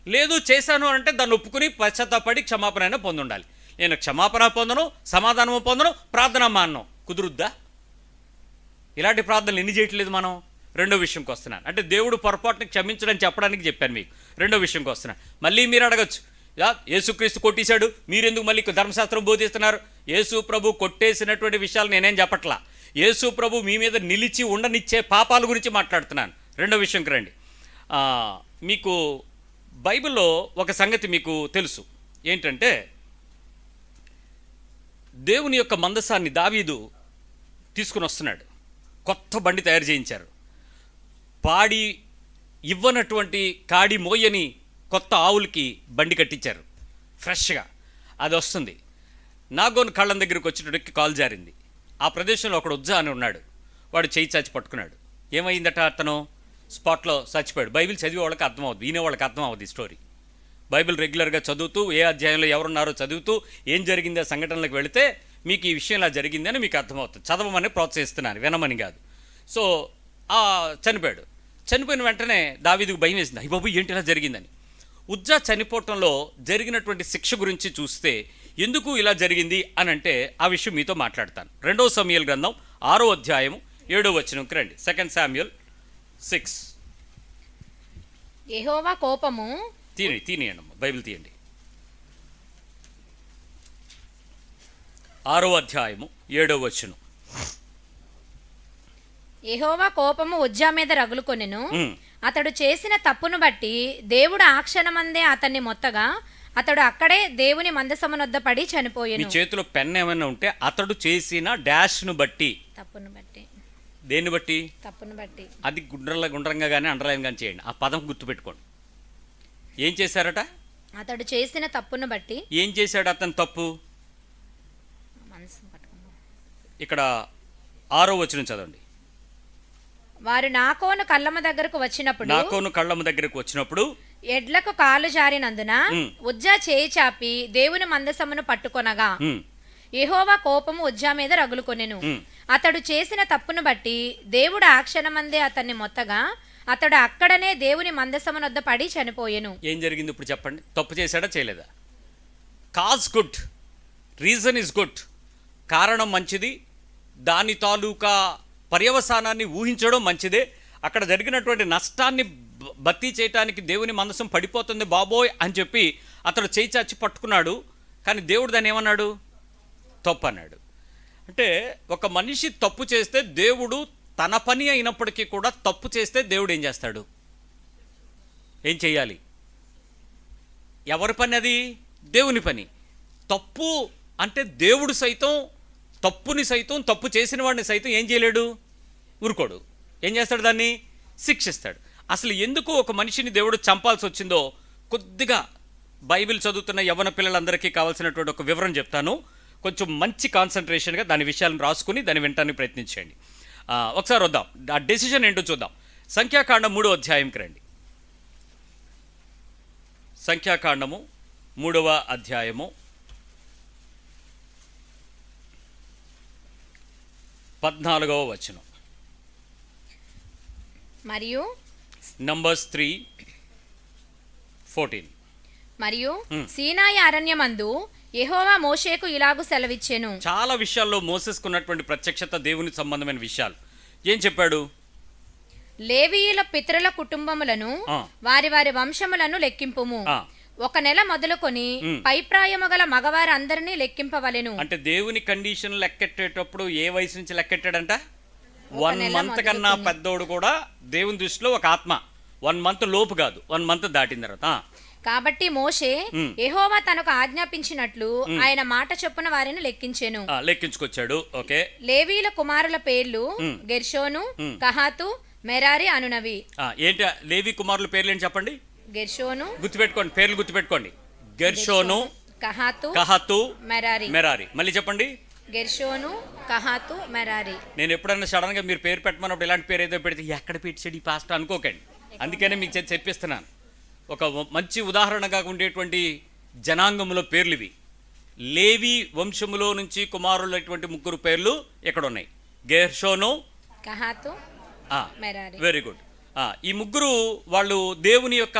A: లేదు చేశాను అంటే దాన్ని ఒప్పుకుని పశ్చాత్తాపడి క్షమాపణ అయినా పొంది ఉండాలి. నేను క్షమాపణ పొందను, సమాధానము పొందను, ప్రార్థన మానను. కుదురుద్దా? ఇలాంటి ప్రార్థనలు ఎన్ని చేయట్లేదు మనం. రెండో విషయంకి వస్తున్నాను. అంటే దేవుడు పొరపాటుని క్షమించడం చెప్పడానికి చెప్పాను మీకు. రెండో విషయంకి వస్తున్నాను. మళ్ళీ మీరు అడగచ్చు, యేసుక్రీస్తు కొట్టేశాడు, మీరెందుకు మళ్ళీ ధర్మశాస్త్రం బోధిస్తున్నారు? యేసు ప్రభు కొట్టేసినటువంటి విషయాలు నేనేం చెప్పట్లా. యేసు ప్రభు మీ మీద నిలిచి ఉండనిచ్చే పాపాల గురించి మాట్లాడుతున్నాను. రెండో విషయంకి రండి. మీకు బైబిల్లో ఒక సంగతి మీకు తెలుసు ఏంటంటే, దేవుని యొక్క మందసాన్ని దావీదు తీసుకుని వస్తున్నాడు. కొత్త బండి తయారు చేయించారు. పాడి ఇవ్వనటువంటి కాడి మోయని కొత్త ఆవులకి బండి కట్టించారు ఫ్రెష్గా. అది వస్తుంది. నాగోన్ కళ్ళం దగ్గరికి వచ్చేటప్పటికి కాలు జారింది. ఆ ప్రదేశంలో ఒకడు ఉజ్జా అని ఉన్నాడు. వాడు చేయి చాచి పట్టుకున్నాడు. ఏమైందట? అతను స్పాట్లో చచ్చిపోయాడు. బైబిల్ చదివే వాళ్ళకి అర్థమవుద్ది, వినే వాళ్ళకి అర్థం అవుద్ది ఈ స్టోరీ. బైబిల్ రెగ్యులర్గా చదువుతూ, ఏ అధ్యాయంలో ఎవరున్నారో చదువుతూ, ఏం జరిగింది ఆ సంఘటనలకు వెళితే మీకు ఈ విషయం ఇలా జరిగిందని మీకు అర్థమవుతుంది. చదవమని ప్రోత్సహిస్తున్నాను, వినమని కాదు. సో చనిపోయాడు. చనిపోయిన వెంటనే దావీదుకు భయం వేసింది, అయ్య బాబు ఏంటి ఇలా జరిగిందని. ఉజ్జా చనిపోవటంలో జరిగినటువంటి శిక్ష గురించి చూస్తే ఎందుకు ఇలా జరిగింది అని అంటే ఆ విషయం మీతో మాట్లాడతాను. 2వ సమూయేలు గ్రంథం 6వ అధ్యాయము 7వ వచనంకి రండి. 2 Samuel 6.
B: యెహోవా కోపము
A: తీయండి బైబిల్ తీయండి. 6వ అధ్యాయము 7వ వచనం.
B: యెహోవా కోపము ఉజ్జా మీద రగులుకొనెను. అతడు చేసిన తప్పును బట్టి దేవుడు ఆ క్షణమందే అతన్ని మొత్తగా అతడు అక్కడే దేవుని మందసమునొద్ద పడి చనిపోయెను.
A: మీ చేతిలో పెన్ ఏమైనా ఉంటే అతడు చేసిన డాష్ను బట్టి,
B: తప్పును బట్టి,
A: దేన్ని బట్టి?
B: తప్పును బట్టి.
A: అది గుండ్రంగా కానీ అండర్లైన్ కానీ చేయండి. ఆ పదం గుర్తుపెట్టుకోండి. ఏం చేశారట?
B: అతడు చేసిన తప్పును బట్టి.
A: ఏం చేశాడు అతను తప్పు? ఇక్కడ 6వ వచనం చదవండి.
B: వారు నాకోను కళ్ళమ దగ్గరకు వచ్చినప్పుడు ఎడ్లకు కాలు జారినందున ఉజ్జా చేయి చాపి దేవుని మందసమును పట్టుకొనగా యెహోవా కోపము ఉజ్జా మీద రగులుకొనెను. అతడు చేసిన తప్పును బట్టి దేవుడు ఆ క్షణమందే అతన్ని మొత్తగా అతడు అక్కడనే దేవుని మందసమునొద్ద పడి చనిపోయెను.
A: ఏం జరిగింది ఇప్పుడు చెప్పండి? తప్పు చేశాడా చేయలేదా? Cause good, reason is good. కారణం మంచిది, దాని తాలూకా పర్యవసానాన్ని ఊహించడం మంచిదే. అక్కడ జరిగినటువంటి నష్టాన్ని భర్తీ చేయడానికి దేవుని మనసం పడిపోతుంది బాబోయ్ అని చెప్పి అతడు చేయి చాచి పట్టుకున్నాడు. కానీ దేవుడు దాన్ని ఏమన్నాడు? తప్పు అన్నాడు. అంటే ఒక మనిషి తప్పు చేస్తే దేవుడు తన పని అయినప్పటికీ కూడా తప్పు చేస్తే దేవుడు ఏం చేస్తాడు? ఏం చేయాలి? ఎవరి పని అది? దేవుని పని. తప్పు అంటే దేవుడు సైతం తప్పుని సైతం, తప్పు చేసిన వాడిని సైతం ఏం చేయలేడు? ఊరుకోడు. ఏం చేస్తాడు? దాన్ని శిక్షిస్తాడు. అసలు ఎందుకు ఒక మనిషిని దేవుడు చంపాల్సి వచ్చిందో కొద్దిగా బైబిల్ చదువుతున్న యవ్వన పిల్లలందరికీ కావాల్సినటువంటి ఒక వివరం చెప్తాను. కొంచెం మంచి కాన్సన్ట్రేషన్గా దాని విషయాలను రాసుకుని దాన్ని వినటానికి ప్రయత్నించండి. ఒకసారి వద్దాం, ఆ డెసిషన్ ఏంటో చూద్దాం. సంఖ్యాకాండం 3వ అధ్యాయంకి రండి. సంఖ్యాకాండము 3వ అధ్యాయము 14వ వచనం.
B: మరియు
A: నంబర్స్ 3:14.
B: మరియు సీనాయి అరణ్యమందు యెహోవా మోషేకు ఇలాగు సెలవిచ్చెను.
A: చాలా విషయాల్లో మోసెస్కున్నటువంటి ప్రత్యక్షత దేవుని సంబంధమైన విషయాలు. ఏం చెప్పాడు?
B: లేవీయుల పితరుల కుటుంబములను వారి వారి వంశములను లెక్కింపుము. 1 నెల మొదలుకొని పైప్రాయము గల మగవారు అందరినీ లెక్కింపవలెను.
A: అంటే దేవుని కండిషన్ లెక్కెట్టేటప్పుడు ఏ వయసు నుంచి లెక్కెట్టాడంట? 1 మంత్ కన్నా పెద్దోడు కూడా దేవుని దృష్టిలో ఒక ఆత్మ. 1 మంత్ లోపు కాదు, 1 మంత్ దాటిన తర్వాత.
B: కాబట్టి మోషే యెహోవా తనకు ఆజ్ఞాపించినట్లు ఆయన మాట చొప్పున వారిని లెక్కించెను.
A: లెక్కించుకొచ్చాడు. ఓకే.
B: లేవీయుల కుమారుల పేర్లు గెర్షోను, కహాతు, మెరారి అనునవి.
A: ఏంటి లేవి కుమారుల పేర్లు ఏంటి చెప్పండి?
B: గెర్షోను,
A: గుర్తుపెట్టుకోండి, పేర్లు గుర్తుపెట్టుకోండి. గెర్షోను,
B: కహాతు,
A: మెరారి. మళ్ళీ చెప్పండి.
B: గెర్షోను, కహాతు, మెరారి.
A: నేను ఎప్పుడన్నా సడన్ గా మీరు పేరు పెట్టమన్నప్పుడు ఇలాంటి పేరు ఏదో పెడితే ఎక్కడ పెట్టాడు ఈ పాస్టర్ అనుకోకండి. అందుకనే మీకు చెప్పిస్తున్నాను. ఒక మంచి ఉదాహరణగా ఉండేటువంటి జనాంగంలో పేర్లు ఇవి. లేవి వంశములో నుంచి కుమారులైనటువంటి 3 పేర్లు ఇక్కడ ఉన్నాయి. Gershon,
B: Kohath, Merari.
A: Very good. ఈ 3 వాళ్ళు దేవుని యొక్క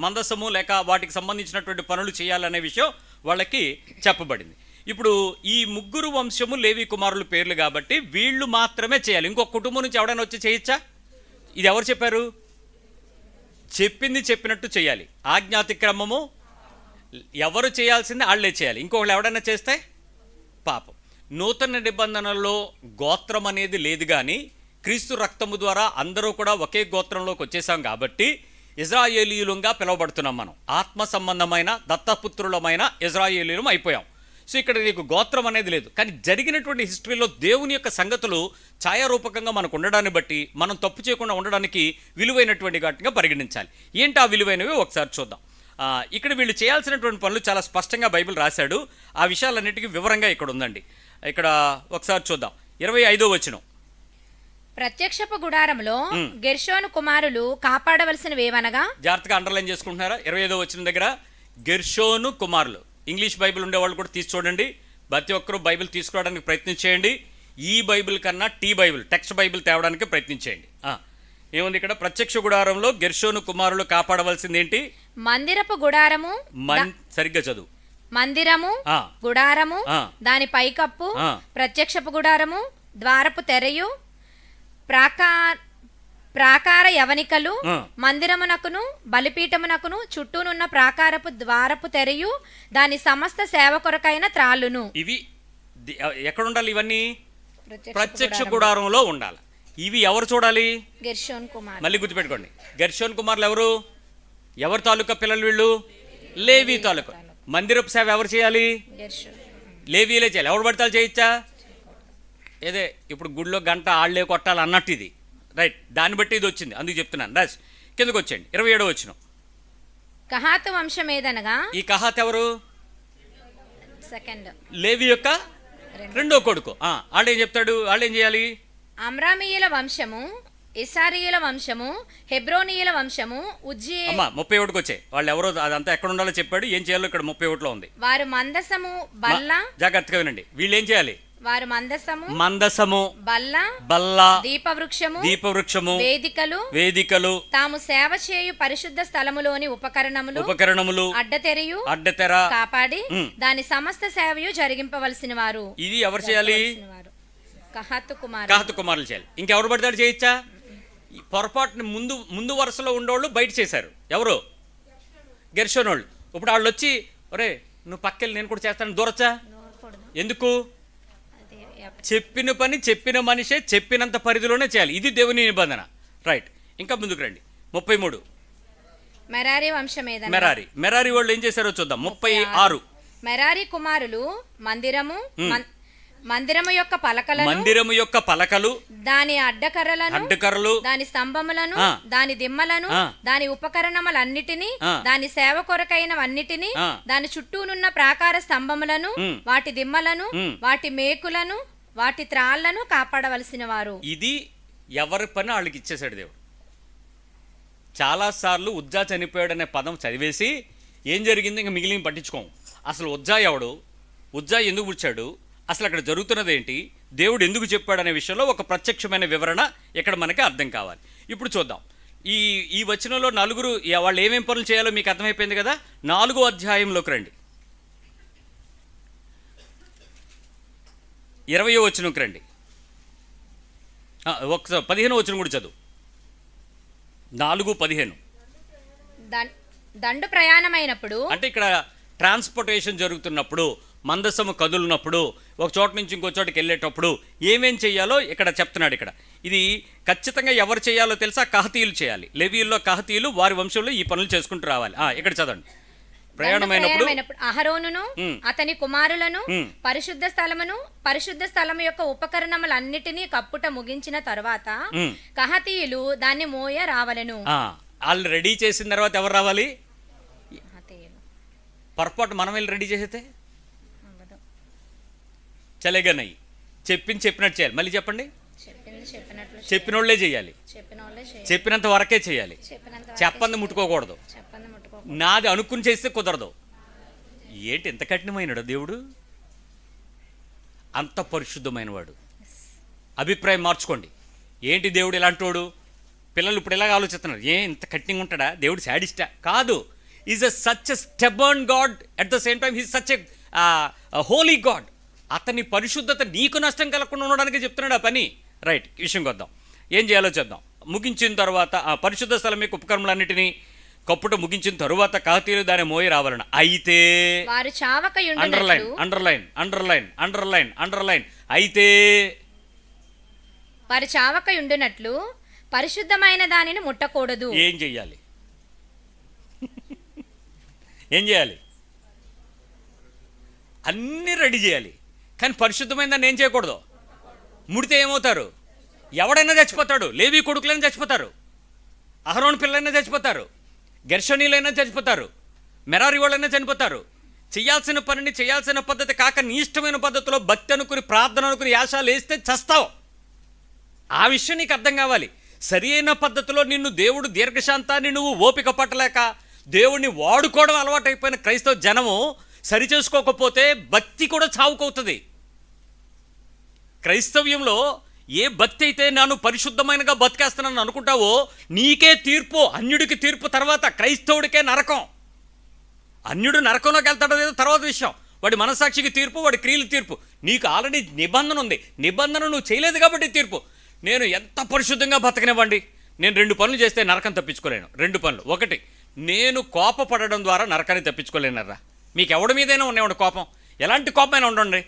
A: మందసము లేక వాటికి సంబంధించినటువంటి పనులు చేయాలనే విషయం వాళ్ళకి చెప్పబడింది. ఇప్పుడు ఈ 3 వంశము లేవి కుమారుల పేర్లు కాబట్టి వీళ్ళు మాత్రమే చేయాలి. ఇంకొక కుటుంబం నుంచి ఎవడైనా వచ్చి చేయొచ్చా? ఇది ఎవరు చెప్పారు? చెప్పింది చెప్పినట్టు చేయాలి. ఆజ్ఞాతిక్రమము ఎవరు చేయాల్సింది వాళ్ళే చేయాలి. ఇంకొకళ్ళు ఎవడైనా చేస్తే పాపం. నూతన నిబంధనలో గోత్రం అనేది లేదు, కానీ క్రీస్తు రక్తము ద్వారా అందరూ కూడా ఒకే గోత్రంలోకి వచ్చేసాం కాబట్టి ఇజ్రాయేలీయులుగా పిలువబడుతున్నాం. మనం ఆత్మ సంబంధమైన దత్తపుత్రులమైన ఇజ్రాయేలీయులం అయిపోయాం. సో ఇక్కడ నీకు గోత్రం అనేది లేదు. కానీ జరిగినటువంటి హిస్టరీలో దేవుని యొక్క సంగతులు ఛాయారూపకంగా మనకు ఉండడాన్ని బట్టి మనం తప్పు చేయకుండా ఉండడానికి విలువైనటువంటి వాటిగా పరిగణించాలి. ఏంటి ఆ విలువైనవి ఒకసారి చూద్దాం. ఇక్కడ వీళ్ళు చేయాల్సినటువంటి పనులు చాలా స్పష్టంగా బైబిల్ రాశాడు. ఆ విషయాలన్నిటికీ వివరంగా ఇక్కడ ఉందండి. ఇక్కడ ఒకసారి చూద్దాం. 25వ వచనం.
B: ప్రత్యక్షపు గుడారంలో గెర్షోను కుమారులు కాపాడవలసినవేవనగా,
A: జాగ్రత్తగా అండర్లైన్ చేసుకుంటున్నారా? 25వ వచనం దగ్గర గెర్షోను కుమారులు. ఇంగ్లీష్ బైబిల్ ఉండేవాళ్ళు కూడా తీసి చూడండి. ప్రతి ఒక్కరూ బైబిల్ తీసుకోవడానికి ప్రయత్నం చేయండి. ఈ బైబిల్ కన్నా టీ బైబిల్, టెక్స్ట్ బైబిల్ తేవడానికి ప్రయత్నించేయండి. ఏముంది ఇక్కడ? ప్రత్యక్ష గుడారంలో గెర్షోను కుమారులు కాపాడవలసింది ఏంటి?
B: మందిరపు గుడారము.
A: సరిగ్గా చదువు.
B: మందిరము, గుడారము, దాని పైకప్పు, ప్రత్యక్షపు గుడారము, ద్వారపు తెరయు, ప్రాకార యవనికలు, మందిరమునకును బలిపీఠమునకును చుట్టూనున్న ప్రాకారపు ద్వారపు తెరయు, దాని సమస్త సేవ కొరకైన త్రాళ్ళును.
A: ఇవి ఎక్కడ ఉండాలి? ఇవన్నీ ప్రత్యక్ష గుడారంలో ఉండాలి. ఇవి ఎవరు చూడాలి?
B: గెర్షోన్ కుమార్.
A: మళ్ళీ గుర్తుపెట్టుకోండి, గెర్షోన్ కుమార్లు ఎవరు? ఎవరి తాలూకా పిల్లలు వీళ్ళు? లేవి తాలూకా. మందిరపు సేవ ఎవరు చేయాలి? లేవీలే చేయాలి. ఎవరు పడతాలు చేయొచ్చా? ఏదే ఇప్పుడు గుడిలో గంట ఆళ్లే కొట్టాలి అన్నట్టు ఇది. రైట్, దాన్ని బట్టి ఇది వచ్చింది, అందుకు చెప్తున్నాను. రాజ్ కిందకు వచ్చేయండి. 27వ వచనం.
B: కహాతు వంశం ఏదనగా,
A: ఈ కహాత్ ఎవరు?
B: సెకండ్
A: లేవి యొక్క రెండో కొడుకు. వాళ్ళేం చెప్తాడు? వాళ్ళేం చేయాలి?
B: అమ్రామీయుల వంశము, ఇస్సారీయుల వంశము, హెబ్రోనీయుల వంశము, ఉజ్జీ.
A: 31కి వచ్చాయి. వాళ్ళు ఎవరో అదంతా ఎక్కడ ఉండాలో చెప్పాడు. ఏం చేయాలో ఇక్కడ 31లో ఉంది.
B: వారు మందసము, బల్ల.
A: జాగ్రత్తగా వినండి. వీళ్ళు ఏం చేయాలి?
B: వారు మందసము, బల్ల, దీపవృక్షము, వేదికలు, తాము సేవ చేయు పరిశుద్ధ స్థలములోని ఉపకరణములు, అడ్డతెర కాపాడి దాని సమస్త సేవయు జరిగింపవలసిన వారు.
A: ఇది ఎవరు చేయాలి?
B: కహాతు
A: కుమారులు చేయాలి. ఇంకెవరు పడతాడు చేయొచ్చా? పొరపాటుని ముందు వరుసలో ఉండేవాళ్ళు బయట చేశారు. ఎవరు? గెర్షోనోళ్ళు. ఇప్పుడు వాళ్ళు వచ్చి, ఒరే నువ్వు పక్కెళ్ళి నేను కూడా చేస్తాను దూరచ్చా? ఎందుకు? చెప్పిన పని చెప్పిన మనిషే చెప్పినంత పరిధిలోనే చేయాలి. ఇది దేవుని నిబంధన. రైట్, ఇంకా ముందుకు రండి. 33.
B: మెరారి వంశం.
A: మెరారి వాళ్ళు ఏం చేశారో చూద్దాం. 36.
B: మెరారి కుమారులు మందిరము యొక్క పలకలను,
A: మందిరము యొక్క పలకలు,
B: దాని అడ్డకర్రలు, దాని స్తంభములను, దాని దిమ్మలను, దాని ఉపకరణములన్నిటినీ, దాని సేవ కొరకైనవన్నిటినీ, దాని చుట్టూనున్న ప్రాకార స్తంభములను, వాటి దిమ్మలను, వాటి మేకులను, వాటి త్రాళ్లను కాపాడవలసిన వారు.
A: ఇది ఎవరి పని వాళ్ళకి ఇచ్చేసాడు దేవుడు. చాలాసార్లు ఉజ్జా చనిపోయాడనే పదం చదివేసి ఏం జరిగింది ఇంకా మిగిలిన పట్టించుకోం. అసలు ఉజ్జా ఎవడు, ఉజ్జా ఎందుకు పుచ్చాడు, అసలు అక్కడ జరుగుతున్నది ఏంటి, దేవుడు ఎందుకు చెప్పాడనే విషయంలో ఒక ప్రత్యక్షమైన వివరణ ఇక్కడ మనకి అర్థం కావాలి. ఇప్పుడు చూద్దాం. ఈ వచనంలో నలుగురు వాళ్ళు ఏమేం పనులు చేయాలో మీకు అర్థమైపోయింది కదా. 4వ అధ్యాయంలోకి రండి, 20వ వచనంకి రండి. ఒకసారి 15వ వచనం కూడా చదువు. 4:15.
B: దండు ప్రయాణమైనప్పుడు, అంటే
A: ఇక్కడ ట్రాన్స్పోర్టేషన్ జరుగుతున్నప్పుడు, మందసము కదులున్నప్పుడు, ఒక చోట నుంచి ఇంకో చోటుకి వెళ్ళేటప్పుడు ఏమేం చేయాలో ఇక్కడ చెప్తున్నాడు. ఇక్కడ ఇది ఖచ్చితంగా ఎవరు చేయాలో తెలుసా? కహతీయులు చేయాలి. లేవీయుల్లో కహతీయులు వారి వంశంలో ఈ పనులు చేసుకుంటూ రావాలి. ఇక్కడ చదవండి. ప్రయాణమైనప్పుడు
B: అహరోనును అతని కుమారులను పరిశుద్ధ స్థలము యొక్క ఉపకరణములన్నిటినీ కప్పుట ముగించిన తర్వాత కహతీయులు దాన్ని మోయ రావలెను.
A: వాళ్ళు రెడీ చేసిన తర్వాత ఎవరు రావాలి? పొరపాటు మనం వెళ్ళి రెడీ చేసేస్తే చలేగనయ్యి చెప్పినట్టు చేయాలి. మళ్ళీ చెప్పండి. చెప్పినోళ్లే చేయాలి, చెప్పినంత వరకే చేయాలి, చెప్పంది ముట్టుకోకూడదు. నాది అనుకుని చేస్తే కుదరదు. ఏంటి ఎంత కఠినమైనడు దేవుడు, అంత పరిశుద్ధమైన వాడు. అభిప్రాయం మార్చుకోండి. ఏంటి దేవుడు ఇలాంటోడు? పిల్లలు ఇప్పుడు ఇలాగ ఆలోచిస్తున్నారు, ఇంత కఠినంగా ఉంటాడా దేవుడు? శాడిస్టా? కాదు. Is such a stubborn god, at the same time he's such a holy god. అతని పరిశుద్ధత నీకు నష్టం కలగకుండా ఉండడానికి చెప్తున్నాడు ఆ పని. రైట్, విషయంకి వద్దాం. ఏం చేయాలో చేద్దాం. ముగించిన తర్వాత ఆ పరిశుద్ధ స్థలం యొక్క ఉపకరణలన్నిటినీ కప్పుట ముగించిన తరువాత కహతీయులు దాన్ని మోయి రావాలన్న. అయితే
B: వారు
A: underline underline underline underline underline అయితే
B: వారు చావకయుండునట్లు పరిశుద్ధమైన దానిని ముట్టకూడదు.
A: ఏం చెయ్యాలి? ఏం చేయాలి? అన్నీ రెడీ చేయాలి, కానీ పరిశుద్ధమైన దాన్ని ఏం చేయకూడదు. ముడితే ఏమవుతారు? ఎవడైనా చచ్చిపోతాడు. లేవీ కొడుకులైనా చచ్చిపోతారు, అహరోను పిల్లలైనా చచ్చిపోతారు, గెర్షనీలైనా చచ్చిపోతారు, మెరారి వాళ్ళైనా చనిపోతారు. చేయాల్సిన పనిని చేయాల్సిన పద్ధతి కాక నీ ఇష్టమైన పద్ధతిలో భక్తి అనుకుని ప్రార్థన అనుకుని యాశాలు వేస్తే చస్తావు. ఆ విషయం నీకు అర్థం కావాలి. సరి అయిన పద్ధతిలో నిన్ను దేవుడు దీర్ఘశాంతాన్ని నువ్వు ఓపిక పట్టలేక దేవుడిని వాడుకోవడం అలవాటైపోయిన క్రైస్తవ జనము సరి చేసుకోకపోతే భక్తి కూడా చావుకవుతుంది. క్రైస్తవ్యంలో ఏ భక్తి అయితే నేను పరిశుద్ధమైనగా బతికేస్తానని అనుకుంటావో నీకే తీర్పు, అన్యుడికి తీర్పు తర్వాత క్రైస్తవుడికే నరకం. అన్యుడు నరకంలోకి వెళ్తాడో లేదో తర్వాత విషయం. వాడి మనసాక్షికి తీర్పు, వాడి క్రియలు తీర్పు. నీకు ఆల్రెడీ నిబంధన ఉంది, నిబంధన నువ్వు చేయలేదు కాబట్టి తీర్పు. నేను ఎంత పరిశుద్ధంగా బతకనివ్వండి, నేను 2 పనులు చేస్తే నరకం తప్పించుకోలేను. 2 పనులు. 1, నేను కోపపడడం ద్వారా నరకాన్ని తప్పించుకోలేనరా. మీకు ఎవడి మీదైనా ఉండేవాడు కోపం, ఎలాంటి కోపమైనా ఉండండి,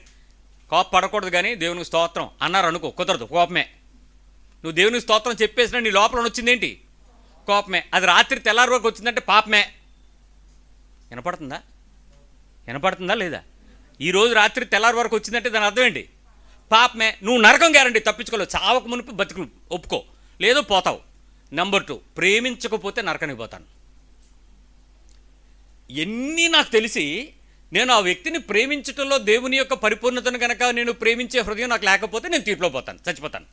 A: కోపం పడకూడదు. కానీ దేవునికి స్తోత్రం అన్నారు అనుకో, కుదరదు, కోపమే. నువ్వు దేవునికి స్తోత్రం చెప్పేసినా నీ లోపల వచ్చింది ఏంటి? కోపమే. అది రాత్రి తెల్లారి వరకు వచ్చిందంటే పాపమే. వినపడుతుందా లేదా? ఈరోజు రాత్రి తెల్లారి వరకు వచ్చిందంటే దాని అర్థం ఏంటి? పాపమే. నువ్వు నరకం గ్యారంటీ తప్పించుకోలేవు. చావక మునిపి బతుకు ఒప్పుకో, లేదో పోతావు. నెంబర్ 2, ప్రేమించకపోతే నరకానికి పోతాను. ఎన్ని నాకు తెలిసి నేను ఆ వ్యక్తిని ప్రేమించటంలో దేవుని యొక్క పరిపూర్ణతను కనుక నేను ప్రేమించే హృదయం నాకు లేకపోతే నేను తీర్పులో పోతాను, చచ్చిపోతాను.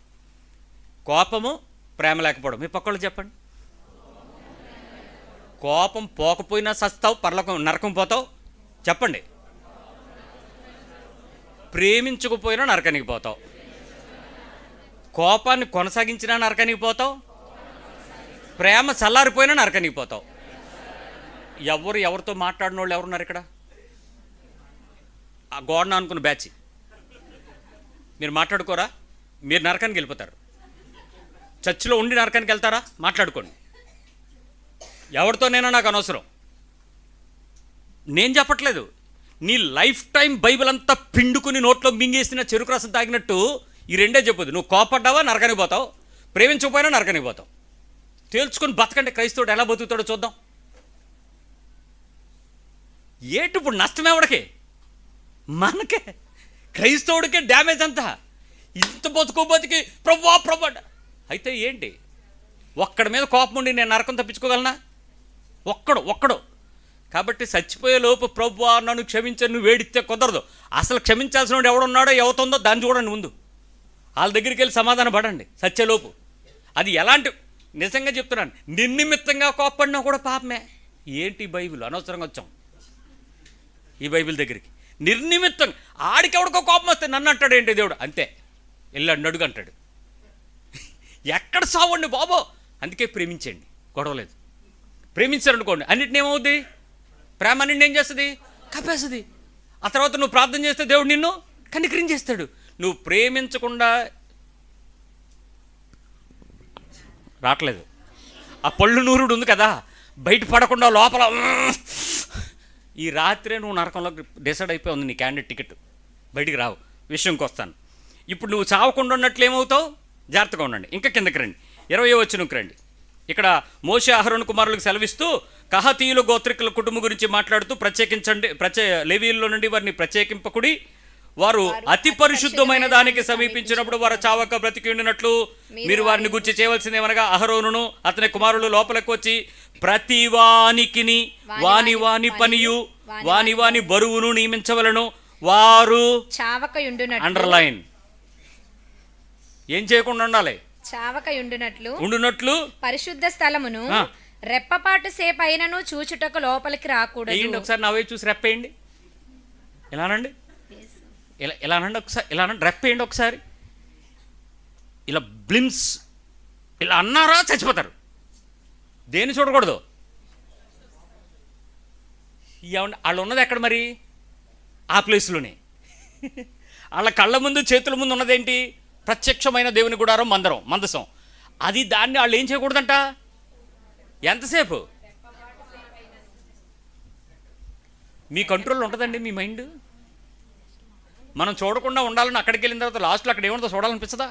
A: కోపము, ప్రేమ లేకపోవడం. మీ పక్కళ్ళు చెప్పండి. కోపం పోకపోయినా సస్తావు, పరలోకం నరకం పోతావు. చెప్పండి. ప్రేమించకపోయినా నరకానికి పోతావు. కోపాన్ని కొనసాగించినా నరకానికి పోతావు. ప్రేమ చల్లారిపోయినా నరకానికి పోతావు. ఎవరితో మాట్లాడిన వాళ్ళు ఎవరున్నారు ఇక్కడ? ఆ గోడన అనుకున్న బ్యాచ్ మీరు మాట్లాడుకోరా? మీరు నరకానికి వెళ్ళిపోతారు. చర్చిలో ఉండి నరకానికి వెళ్తారా? మాట్లాడుకోండి. ఎవరితోనైనా నాకు అనవసరం. నేను చెప్పట్లేదు. నీ లైఫ్ టైం బైబిల్ అంతా పిండుకుని నోట్లో మింగేసిన చెరుకు రసం తాగినట్టు ఈ 2 చెప్పదు. నువ్వు కోపడ్డావా నరకానికి పోతావు, ప్రేమించకపోయినా నరకానికి పోతావు. తేల్చుకొని బతకండి. క్రైస్తవుడు ఎలా బతుకుతాడో చూద్దాం. ఏటు ఇప్పుడు నష్టం ఎవడికి? మనకే. క్రైస్తవుడికే డ్యామేజ్ అంతా. ఇంత బతికి ప్రభు అయితే ఏంటి? ఒక్కడి మీద కోపం ఉండి నేను నరకం తప్పించుకోగలనా? ఒక్కడు. కాబట్టి చచ్చిపోయే లోపు ప్రభువా నన్ను క్షమించని నువ్వు వేడిస్తే కుదరదు. అసలు క్షమించాల్సిన వాడు ఎవడున్నాడో ఎవతుందో దాన్ని చూడండి ముందు. వాళ్ళ దగ్గరికి వెళ్ళి సమాధానం పడండి సత్యలోపు. అది ఎలాంటి, నిజంగా చెప్తున్నాను, నిర్నిమిత్తంగా కోప్పడినా కూడా పాపమే. ఏంటి బైబిల్? అనవసరంగా వచ్చాం ఈ బైబిల్ దగ్గరికి. నిర్నిమిత్తంగా ఆడికెవడికో కోపం వస్తే నన్ను అంటాడు ఏంటి దేవుడు? అంతే, వెళ్ళండి అడుగు అంటాడు. ఎక్కడ సావండి బాబో. అందుకే ప్రేమించండి, గొడవలేదు. ప్రేమించారనుకోండి అన్నిటిని ఏమవుద్ది? ప్రేమ అన్నింటి ఏం చేస్తుంది? కప్పేస్తుంది. ఆ తర్వాత నువ్వు ప్రార్థన చేస్తే దేవుడు నిన్ను కనికరించేస్తాడు. నువ్వు ప్రేమించకుండా రావట్లేదు. ఆ పళ్ళు నూరుడు ఉంది కదా, బయట పడకుండా లోపల ఈ రాత్రే నువ్వు నరకంలో డిసైడ్ అయిపోయి ఉంది నీ క్యాండిడేట్ టికెట్, బయటికి రావు. విషయంకి వస్తాను. ఇప్పుడు నువ్వు చావకుండా ఉన్నట్లు ఏమవుతావు? జాగ్రత్తగా ఉండండి. ఇంకా కిందకి రండి, 20వ వచనంకి రండి. ఇక్కడ మోషే అహరోను కుమారులకు సెలవిస్తూ కహాతీయుల గోత్రికుల కుటుంబం గురించి మాట్లాడుతూ లేవీయుల్లో నుండి వారిని ప్రత్యేకింపకుడి, వారు అతి పరిశుద్ధమైన దానికి సమీపించినప్పుడు వారు చావక బ్రతికి ఉండినట్లు మీరు వారిని గుర్చి చేయవలసింది ఏమనగా అహరోనును అతని కుమారులు లోపలికి వచ్చి ప్రతి వానికిని వాని పనియు వాని బరువును నియమించవలను. వారు చావక అండర్లైన్ ఏం చేయకుండా ఉండాలి?
B: చావక ఉండునట్లు పరిశుద్ధ స్థలమును రెప్పపాటు సేపు అయినను చూచుటకు లోపలికి రాకూడదు.
A: ఒకసారి నా వైపు చూసి రెప్పేయండి. ఎలానండి? ఇలా అనండి ఒకసారి, ఇలా అనండి, రెప్పేయండి ఒకసారి. ఇలా బ్లిమ్స్ ఇలా అన్నారా చచ్చిపోతారు. దేన్ని చూడకూడదు. ఏమండి వాళ్ళు ఉన్నది ఎక్కడ మరి? ఆ ప్లేస్లోనే. వాళ్ళ కళ్ళ ముందు చేతుల ముందు ఉన్నదేంటి? ప్రత్యక్షమైన దేవుని గుడారం, మందసం. అది దాన్ని వాళ్ళు ఏం చేయకూడదంట? ఎంతసేపు? మీ కంట్రోల్లో ఉంటుందండి మీ మైండ్. మనం చూడకుండా ఉండాలని అక్కడికి వెళ్ళిన తర్వాత లాస్ట్లో అక్కడ ఏముందో చూడాలనిపించదా?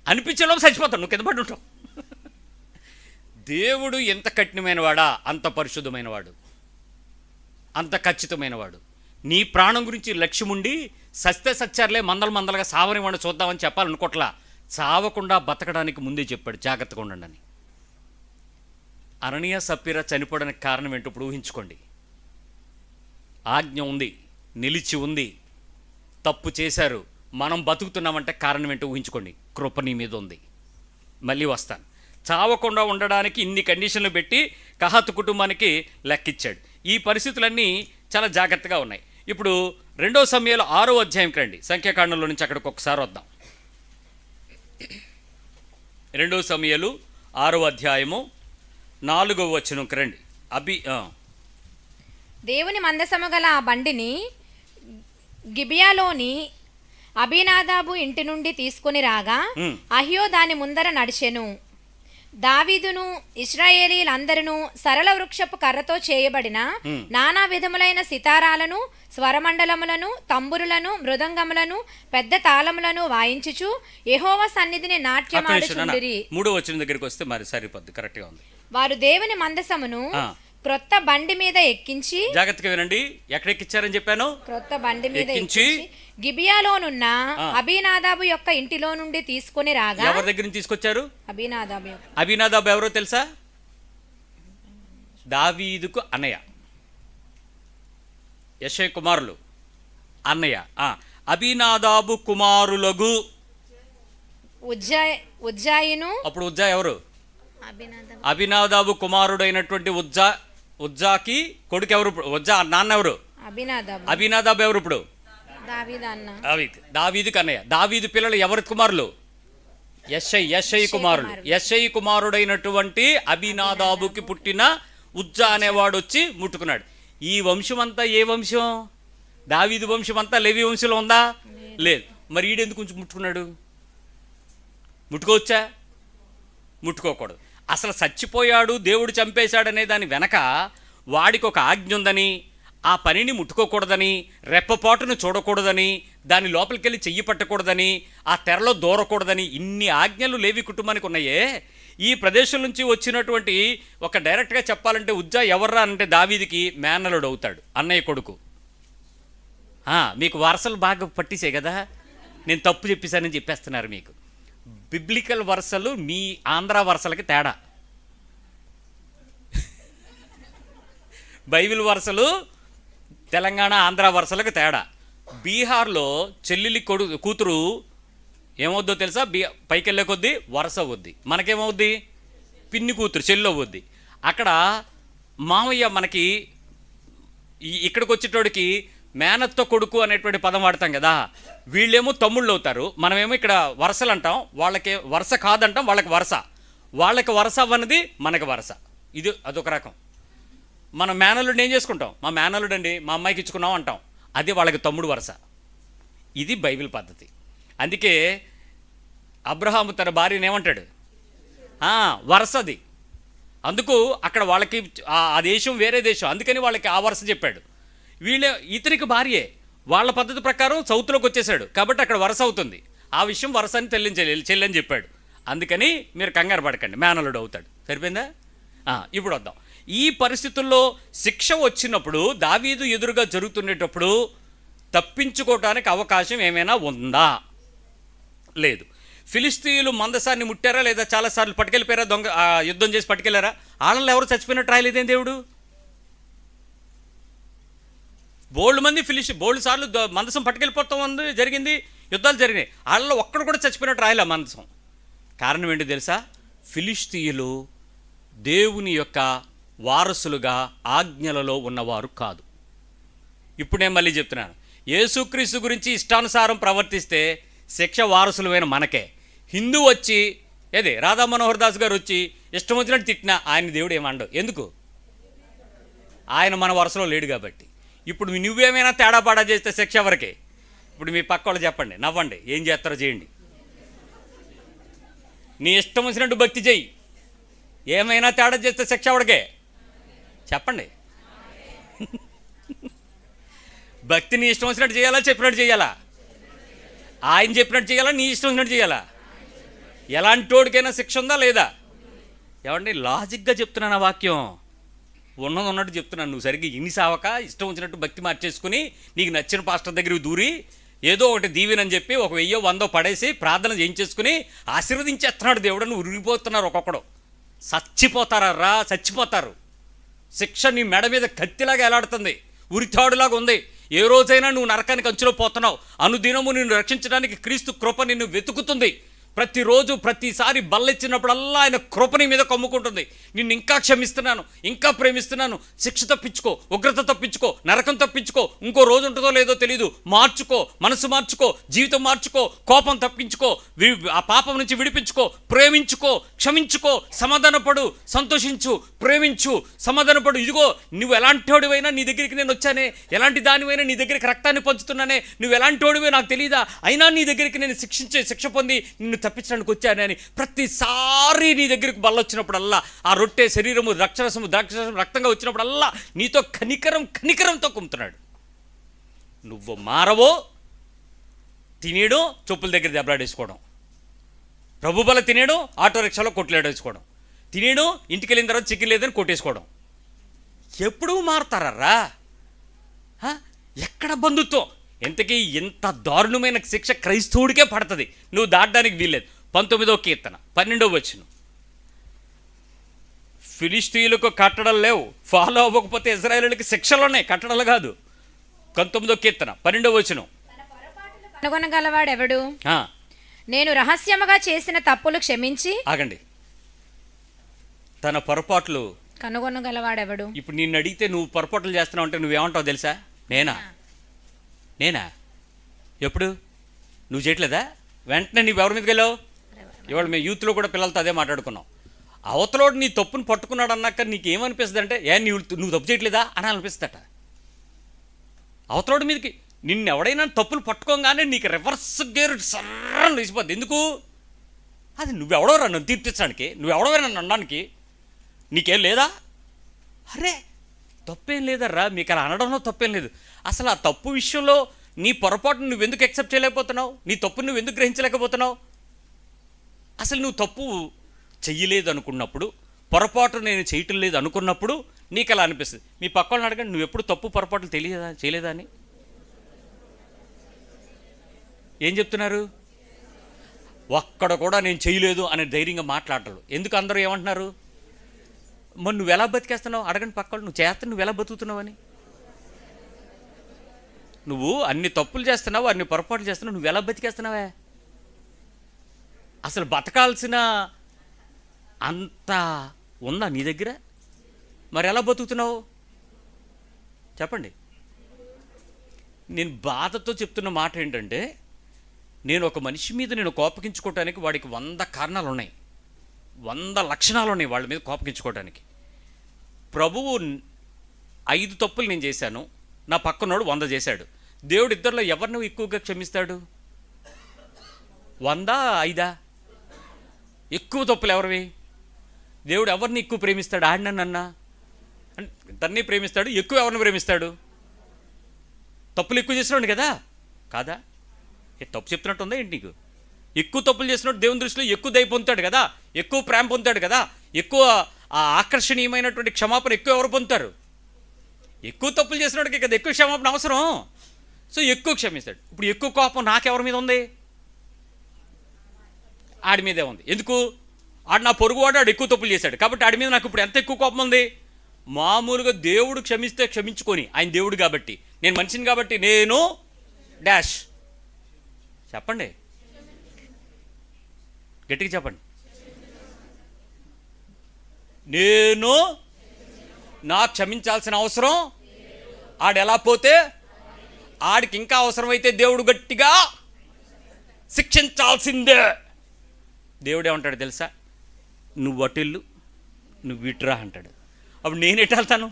A: అనిపించేలోపు చచ్చిపోతాడు, నువ్వు కింద పడి ఉంటావు. దేవుడు ఎంత కఠినమైన వాడా, అంత పరిశుద్ధమైన వాడు, అంత ఖచ్చితమైన వాడు. నీ ప్రాణం గురించి లక్ష్యం ఉండి సత్యార్లే మందలుగా సావనివ్వండి చూద్దామని చెప్పాలనుకోట్లా. చావకుండా బతకడానికి ముందే చెప్పాడు జాగ్రత్తగా ఉండండి అని. అననీయ సప్పీరా చనిపోవడానికి కారణం ఏంటో ఇప్పుడు ఊహించుకోండి. ఆజ్ఞ ఉంది, నిలిచి ఉంది, తప్పు చేశారు, మనం బతుకుతున్నామంటే కారణం ఏంటో ఊహించుకోండి. కృప నీ మీద ఉంది. మళ్ళీ వస్తాను. చావకుండా ఉండడానికి ఇన్ని కండిషన్లు పెట్టి కహాతు కుటుంబానికి లెక్కిచ్చాడు. ఈ పరిస్థితులన్నీ చాలా జాగ్రత్తగా ఉన్నాయి. ఇప్పుడు 2 సమూయేలు 6వ అధ్యాయంకి రండి. సంఖ్యాకాండంలో నుంచి అక్కడికి ఒకసారి వద్దాం. 2 సమూయేలు 6వ అధ్యాయము 4వ వచనంకి రండి.
B: దేవుని మందసము గల ఆ బండిని గిబియాలోని అబీనాదాబు ఇంటి నుండి తీసుకుని రాగా అహ్యో దాని ముందర నడిచెను. దావీదును ఇశ్రాయేలీలందరూ సరళ వృక్షపు కర్రతో చేయబడిన నానా విధములైన సితారాలను, స్వరమండలములను, తంబురులను, మృదంగములను, పెద్ద తాళములను వాయించుచు యెహోవా సన్నిధిని నాట్యమాడుచుండిరి.
A: 3వ వచనం దగ్గరికి వస్తే మరి సరిపోద్ది, కరెక్ట్గా ఉంది.
B: వారు దేవుని మందసమును క్రొత్త బండి మీద ఎక్కించి,
A: జాగ్రత్తగా వినండి, ఎక్కడ ఎక్కించారని చెప్పాను?
B: క్రొత్త బండి మీద ఎక్కించి గిబియాలోనున్న అబీనాదాబు యొక్క ఇంటిలో నుండి తీసుకుని రాగా.
A: ఎవరి దగ్గర నుంచి తీసుకొచ్చారు?
B: అబీనాదాబు
A: ఎవరో తెలుసా? దావీదుకు అన్నయ్య, యెషై కుమారులు అన్నయ్య. అబీనాదాబు కుమారులగు
B: ఉజ్జాయిను.
A: అప్పుడు ఉజ్జా ఎవరు? అబీనాదాబు కుమారుడైనటువంటి ఉజ్జాకి కొడుకు ఎవరు? ఉజ్జా నాన్న ఎవరు? అబీనాదాబు ఎవరు? ఇప్పుడు దావీదుకు అన్నయ్య. దావీదు పిల్లలు ఎవరి కుమారులు? యెషై కుమారులు. యెషై కుమారుడైనటువంటి అబీనాదాబుకి పుట్టిన ఉజ్జా అనేవాడు వచ్చి ముట్టుకున్నాడు. ఈ వంశం అంతా ఏ వంశం? దావీదు వంశం అంతా లేవి వంశంలో ఉందా? లేదు. మరి ఈడెందుకు కొంచెం ముట్టుకున్నాడు? ముట్టుకోవచ్చా? ముట్టుకోకూడదు. అసలు చచ్చిపోయాడు, దేవుడు చంపేశాడనే దాని వెనక వాడికి ఒక ఆజ్ఞ ఉందని, ఆ పనిని ముట్టుకోకూడదని, రెప్పపాటును చూడకూడదని, దాని లోపలికి వెళ్ళి చెయ్యి పట్టకూడదని, ఆ తెరలో దూరకూడదని, ఇన్ని ఆజ్ఞలు లేవి కుటుంబానికి ఉన్నాయే. ఈ ప్రదేశం నుంచి వచ్చినటువంటి ఒక డైరెక్ట్గా చెప్పాలంటే ఉజ్జా ఎవర్రా అంటే దావీదికి మేనలుడు అవుతాడు, అన్నయ్య కొడుకు. మీకు వరుసలు బాగా పట్టేసాయి కదా, నేను తప్పు చెప్పేశానని చెప్పేస్తున్నారు మీకు. బిబ్లికల్ వరుసలు మీ ఆంధ్ర వరుసలకి తేడా. బైబిల్ వరుసలు తెలంగాణ ఆంధ్ర వరుసలకు తేడా. బీహార్లో చెల్లెలి కూతురు ఏమవుద్దో తెలుసా? పైకి వెళ్ళే కొద్దీ వరుస అవుద్ది. మనకేమవుద్ది? పిన్ని కూతురు చెల్లి అవుద్ది. అక్కడ మామయ్య మనకి ఇక్కడికి వచ్చేటోడికి మేనత్త కొడుకు అనేటువంటి పదం వాడతాం కదా, వీళ్ళేమో తమ్ముళ్ళు అవుతారు, మనమేమో ఇక్కడ వరుసలు అంటాం, వాళ్ళకి వరుస కాదంటాం, వాళ్ళకి వరుస. వాళ్ళకి వరుస అవ్వనిది మనకి వరుస. ఇది అదొక రకం. మనం మేనల్లుడిని ఏం చేసుకుంటాం? మా మేనల్లుడు అండి, మా అమ్మాయికి ఇచ్చుకున్నాం అంటాం, అది వాళ్ళకి తమ్ముడు వరుస. ఇది బైబిల్ పద్ధతి. అందుకే అబ్రహాము తన భార్యను ఏమంటాడు? వరుసది. అందుకు అక్కడ వాళ్ళకి ఆ దేశం వేరే దేశం, అందుకని వాళ్ళకి ఆ వరుస చెప్పాడు. ఇతనికి భార్యే, వాళ్ళ పద్ధతి ప్రకారం సౌత్లోకి వచ్చేసాడు కాబట్టి అక్కడ వరుస అవుతుంది. ఆ విషయం వరుస అని చెల్లని చెప్పాడు. అందుకని మీరు కంగారు పడకండి, మేనల్లుడు అవుతాడు. సరిపోయిందా? ఇప్పుడు వద్దాం. ఈ పరిస్థితుల్లో శిక్ష వచ్చినప్పుడు దావీదు ఎదురుగా జరుగుతునేటప్పుడు తప్పించుకోవటానికి అవకాశం ఏమైనా ఉందా? లేదు. ఫిలిస్తీయులు మందసాన్ని ముట్టారా లేదా? చాలాసార్లు పట్టుకెళ్ళిపోయారా? యుద్ధం చేసి పట్టుకెళ్ళారా? వాళ్ళలో ఎవరు చచ్చిపోయినట్టు రాయలేదేం దేవుడు? బోల్డ్ సార్లు మందసం పట్టుకెళ్ళిపోతాం జరిగింది, యుద్ధాలు జరిగినాయి. వాళ్ళలో ఒక్కడు కూడా చచ్చిపోయినట్టు రాయలే మందసం. కారణం ఏంటో తెలుసా? ఫిలిస్తీయులు దేవుని యొక్క వారసులుగా ఆజ్ఞలలో ఉన్నవారు కాదు. ఇప్పుడు నేను మళ్ళీ చెప్తున్నాను, యేసుక్రీస్తు గురించి ఇష్టానుసారం ప్రవర్తిస్తే శిక్ష వారసులమైన మనకే. హిందూ వచ్చి రాధా మనోహర్ దాస్ గారు వచ్చి ఇష్టం వచ్చినట్టు తిట్టినా ఆయన దేవుడు ఏమండవు. ఎందుకు? ఆయన మన వరుసలో లేడు కాబట్టి. ఇప్పుడు నువ్వేమైనా తేడాపాడా చేస్తే శిక్ష ఎవరికే? ఇప్పుడు మీ పక్క వాళ్ళు చెప్పండి, నవ్వండి, ఏం చేస్తారో చేయండి. నీ ఇష్టం వచ్చినట్టు భక్తి చెయ్యి, ఏమైనా తేడా చేస్తే శిక్ష ఎవరికే? చెప్పండి. భక్తి నీ ఇష్టం వచ్చినట్టు చేయాలా, చెప్పినట్టు చేయాలా? ఆయన చెప్పినట్టు చేయాలా, నీ ఇష్టం వచ్చినట్టు చేయాలా? ఎలాంటి వాడికైనా శిక్ష ఉందా లేదా? ఏమండి, లాజిక్గా చెప్తున్నాను ఆ వాక్యం, ఉన్నది ఉన్నట్టు చెప్తున్నాను. నువ్వు సరిగ్గా ఇన్ని సావక ఇష్టం వచ్చినట్టు భక్తి మార్చేసుకుని నీకు నచ్చిన పాస్టర్ దగ్గరికి దూరి ఏదో ఒకటి దీవెనని చెప్పి 1000 100 పడేసి ప్రార్థన చేయించేసుకుని ఆశీర్వదించేస్తున్నాడు దేవుడు. నువ్వు ఉరిగిపోతున్నారు, ఒక్కొక్కడు చచ్చిపోతారా? చచ్చిపోతారు. శిక్ష నీ మెడ మీద కత్తిలాగా ఎలాడుతుంది, ఉరితాడులాగా ఉంది. ఏ రోజైనా నువ్వు నరకానికి అంచులో పోతున్నావు. అనుదినము నిన్ను రక్షించడానికి క్రీస్తు కృప నిన్ను వెతుకుతుంది. ప్రతిరోజు ప్రతిసారి బల్లెచ్చినప్పుడల్లా ఆయన కృపని మీద కమ్ముకుంటుంది. నిన్ను ఇంకా క్షమిస్తున్నాను, ఇంకా ప్రేమిస్తున్నాను. శిక్ష తప్పించుకో, ఉగ్రత తప్పించుకో, నరకం తప్పించుకో. ఇంకో రోజు ఉంటుందో లేదో తెలీదు. మార్చుకో, మనసు మార్చుకో, జీవితం మార్చుకో, కోపం తప్పించుకో, ఆ పాపం నుంచి విడిపించుకో, ప్రేమించుకో, క్షమించుకో, సమాధానపడు, సంతోషించు, ప్రేమించు, సమాధానపడు. ఇదిగో నువ్వు ఎలాంటి వాడివైనా నీ దగ్గరికి నేను వచ్చానే, ఎలాంటి దానివైనా నీ దగ్గరికి రక్తాన్ని పంచుతున్నానే, నువ్వు ఎలాంటి వాడివో నాకు తెలియదా, అయినా నీ దగ్గరికి నేను శిక్ష పొంది నిన్ను తప్పించడానికి వచ్చానని ప్రతిసారి నీ దగ్గరికి బల్లొచ్చినప్పుడల్లా, ఆ రొట్టె శరీరము ద్రాక్షరసము రక్తంగా వచ్చినప్పుడల్లా నీతో కనికరంతో కుమ్ముతున్నాడు. నువ్వు మారవో తినేయడం, చెప్పుల దగ్గర దెబ్బలాడేసుకోవడం, ప్రభు బల తినేయడం, ఆటో రిక్షాలో కొట్లాడేసుకోవడం, తినేయడం, ఇంటికి వెళ్ళిన తర్వాత చికెన్ లేదని కొట్టేసుకోవడం. ఎప్పుడు మారుతారా? ఎక్కడ బంధుత్వం? ఇంతకీ ఇంత దారుణమైన శిక్ష క్రైస్తవుడికే పడుతుంది, నువ్వు దాటడానికి వీల్లేదు. 19వ కీర్తన 12వ వచనం. ఫిలిస్తీయులకు కట్టడలు లేవు, ఫాలో అవ్వకపోతే ఇశ్రాయేలుకి శిక్షలు ఉన్నాయి, కట్టడలు కాదు. 19వ కీర్తన 12వ వచనం.
B: కనుగొనగలవాడెవడు? నేను రహస్యముగా చేసిన తప్పులు క్షమించి.
A: ఆగండి. తన పొరపాట్లు
B: కనుగొనగలవాడెవడు?
A: ఇప్పుడు నిన్ను అడిగితే నువ్వు పొరపాట్లు చేస్తున్నావు అంటే నువ్వేమంటావు తెలుసా? నేనా? ఎప్పుడు? నువ్వు చేయట్లేదా? వెంటనే నువ్వు ఎవరి మీదకి వెళ్ళావు? ఇవాళ మేము యూత్లో కూడా పిల్లలతో అదే మాట్లాడుకున్నాం. అవతలోడు నీ తప్పును పట్టుకున్నాడు అన్నాక నీకు ఏమనిపిస్తుంది అంటే, నువ్వు తప్పు చేయట్లేదా అని అనిపిస్తుందట. అవతలోడి మీదకి నిన్ను ఎవడైనా తప్పులు పట్టుకోగానే నీకు రివర్స్ గేర్ సర్రని లేచిపోద్ది. ఎందుకు? అది నువ్వెవడోరా నన్ను తీర్పించడానికి, నువ్వెవడో నన్ను అనడానికి, నీకేం లేదా? అరే తప్పేం లేదర్రా, మీకు అలా అనడంలో తప్పేం లేదు. అసలు ఆ తప్పు విషయంలో నీ పొరపాటును నువ్వెందుకు యాక్సెప్ట్ చేయలేకపోతున్నావు? నీ తప్పును నువ్వు ఎందుకు గ్రహించలేకపోతున్నావు? అసలు నువ్వు తప్పు చెయ్యలేదు అనుకున్నప్పుడు, పొరపాటు నేను చేయటం లేదు అనుకున్నప్పుడు నీకు అలా అనిపిస్తుంది. మీ పక్కన అడగండి, నువ్వు ఎప్పుడు తప్పు పొరపాట్లు చేయలేదా అని. ఏం చెప్తున్నారు? ఒక్కడ కూడా నేను చేయలేదు అనే ధైర్యంగా మాట్లాడరు. ఎందుకు అందరూ ఏమంటున్నారు? మరి నువ్వు ఎలా బతికేస్తున్నావు అడగండి పక్కలు. నువ్వు చేస్తా, నువ్వు ఎలా బతుకుతున్నావు అని. నువ్వు అన్ని తప్పులు చేస్తున్నావు, అన్ని పొరపాట్లు చేస్తున్నావు, నువ్వు ఎలా బతికేస్తున్నావే? అసలు బతకాల్సిన అంత ఉందా నీ దగ్గర? మరి ఎలా బతుకుతున్నావు చెప్పండి. నేను బాధతో చెప్తున్న మాట ఏంటంటే, నేను ఒక మనిషి మీద నేను కోపగించుకోవటానికి వాడికి 100 కారణాలు ఉన్నాయి, 100 లక్షణాలు ఉన్నాయి వాళ్ళ మీద కోపగించుకోవటానికి. ప్రభువు 5 తప్పులు నేను చేశాను, నా పక్కనోడు 100 చేశాడు. దేవుడు ఇద్దరిలో ఎవరిని ఎక్కువగా క్షమిస్తాడు? 100, 5? ఎక్కువ తప్పులు ఎవరివి? దేవుడు ఎవరిని ఎక్కువ ప్రేమిస్తాడు? ఆడినన్నా అంటే ఇద్దరిని ప్రేమిస్తాడు. ఎక్కువ ఎవరిని ప్రేమిస్తాడు? తప్పులు ఎక్కువ చేసినాడు కదా, కాదా? తప్పు చెప్తున్నట్టు ఉందా ఏంటి నీకు? ఎక్కువ తప్పులు చేసినట్టు దేవుని దృష్టిలో ఎక్కువ దయ పొందుతాడు కదా, ఎక్కువ ప్రేమ పొందుతాడు కదా, ఎక్కువ ఆకర్షణీయమైనటువంటి క్షమాపణ ఎక్కువ ఎవరు పొందుతారు? ఎక్కువ తప్పులు చేసినట్టుకి కదా ఎక్కువ క్షమాపణ అవసరం. సో ఎక్కువ క్షమిస్తాడు. ఇప్పుడు ఎక్కువ కోపం నాకెవరి మీద ఉంది? ఆడి మీదే ఉంది. ఎందుకు? ఆడు నా పొరుగువాడు, ఆడు ఎక్కువ తప్పులు చేశాడు కాబట్టి ఆడి మీద నాకు ఇప్పుడు ఎంత ఎక్కువ కోపం ఉంది? మామూలుగా దేవుడు క్షమిస్తే క్షమించుకొని, ఆయన దేవుడు కాబట్టి, నేను మనిషిని కాబట్టి నేను డాష్ చెప్పండి, గట్టిగా చెప్పండి. నేను నా క్షమించాల్సిన అవసరం ఆడు ఎలా పోతే ఆడికి ఇంకా అవసరమైతే దేవుడు గట్టిగా శిక్షించాల్సిందే. దేవుడు ఏమంటాడు తెలుసా? నువ్వు అటిల్లు, నువ్వు ఇటురా అంటాడు. అప్పుడు నేను ఎటు వెళ్తాను?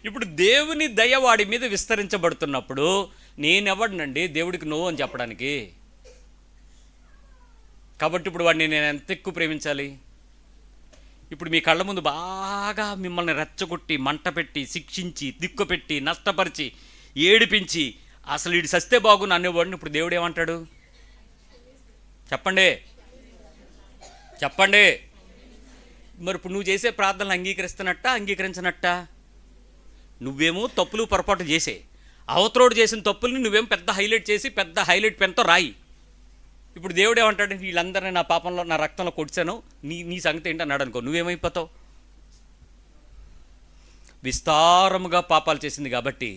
A: ఇప్పుడు దేవుని దయ వాడి మీద విస్తరించబడుతున్నప్పుడు నేనెవడినండి దేవుడికి నో అని చెప్పడానికి? కాబట్టి ఇప్పుడు వాడిని నేను ఎంత ఎక్కువ ప్రేమించాలి? ఇప్పుడు మీ కళ్ళ ముందు బాగా మిమ్మల్ని రెచ్చగొట్టి, మంట పెట్టి, శిక్షించి, దిక్కుపెట్టి, నష్టపరిచి, ఏడిపించి, అసలు వీడు సస్తే బాగుని అనేవాడిని ఇప్పుడు దేవుడు ఏమంటాడు చెప్పండి? చెప్పండి. మరి ఇప్పుడు నువ్వు చేసే ప్రార్థనలు అంగీకరిస్తున్నట్టా అంగీకరించినట్టా? నువ్వేమో తప్పులు పొరపాటు చేసే, అవతరోడు చేసిన తప్పుల్ని నువ్వేమో పెద్ద హైలైట్ చేసి పెద్ద హైలైట్ పెన్తో రాయి. ఇప్పుడు దేవుడు ఏమంటాడు? వీళ్ళందరినీ నా పాపంలో, నా రక్తంలో కొడిచాను, నీ సంగతి ఏంటి అన్నాడు అనుకో, నువ్వేమైపోతావు? విస్తారముగా పాపాలు చేసింది కాబట్టి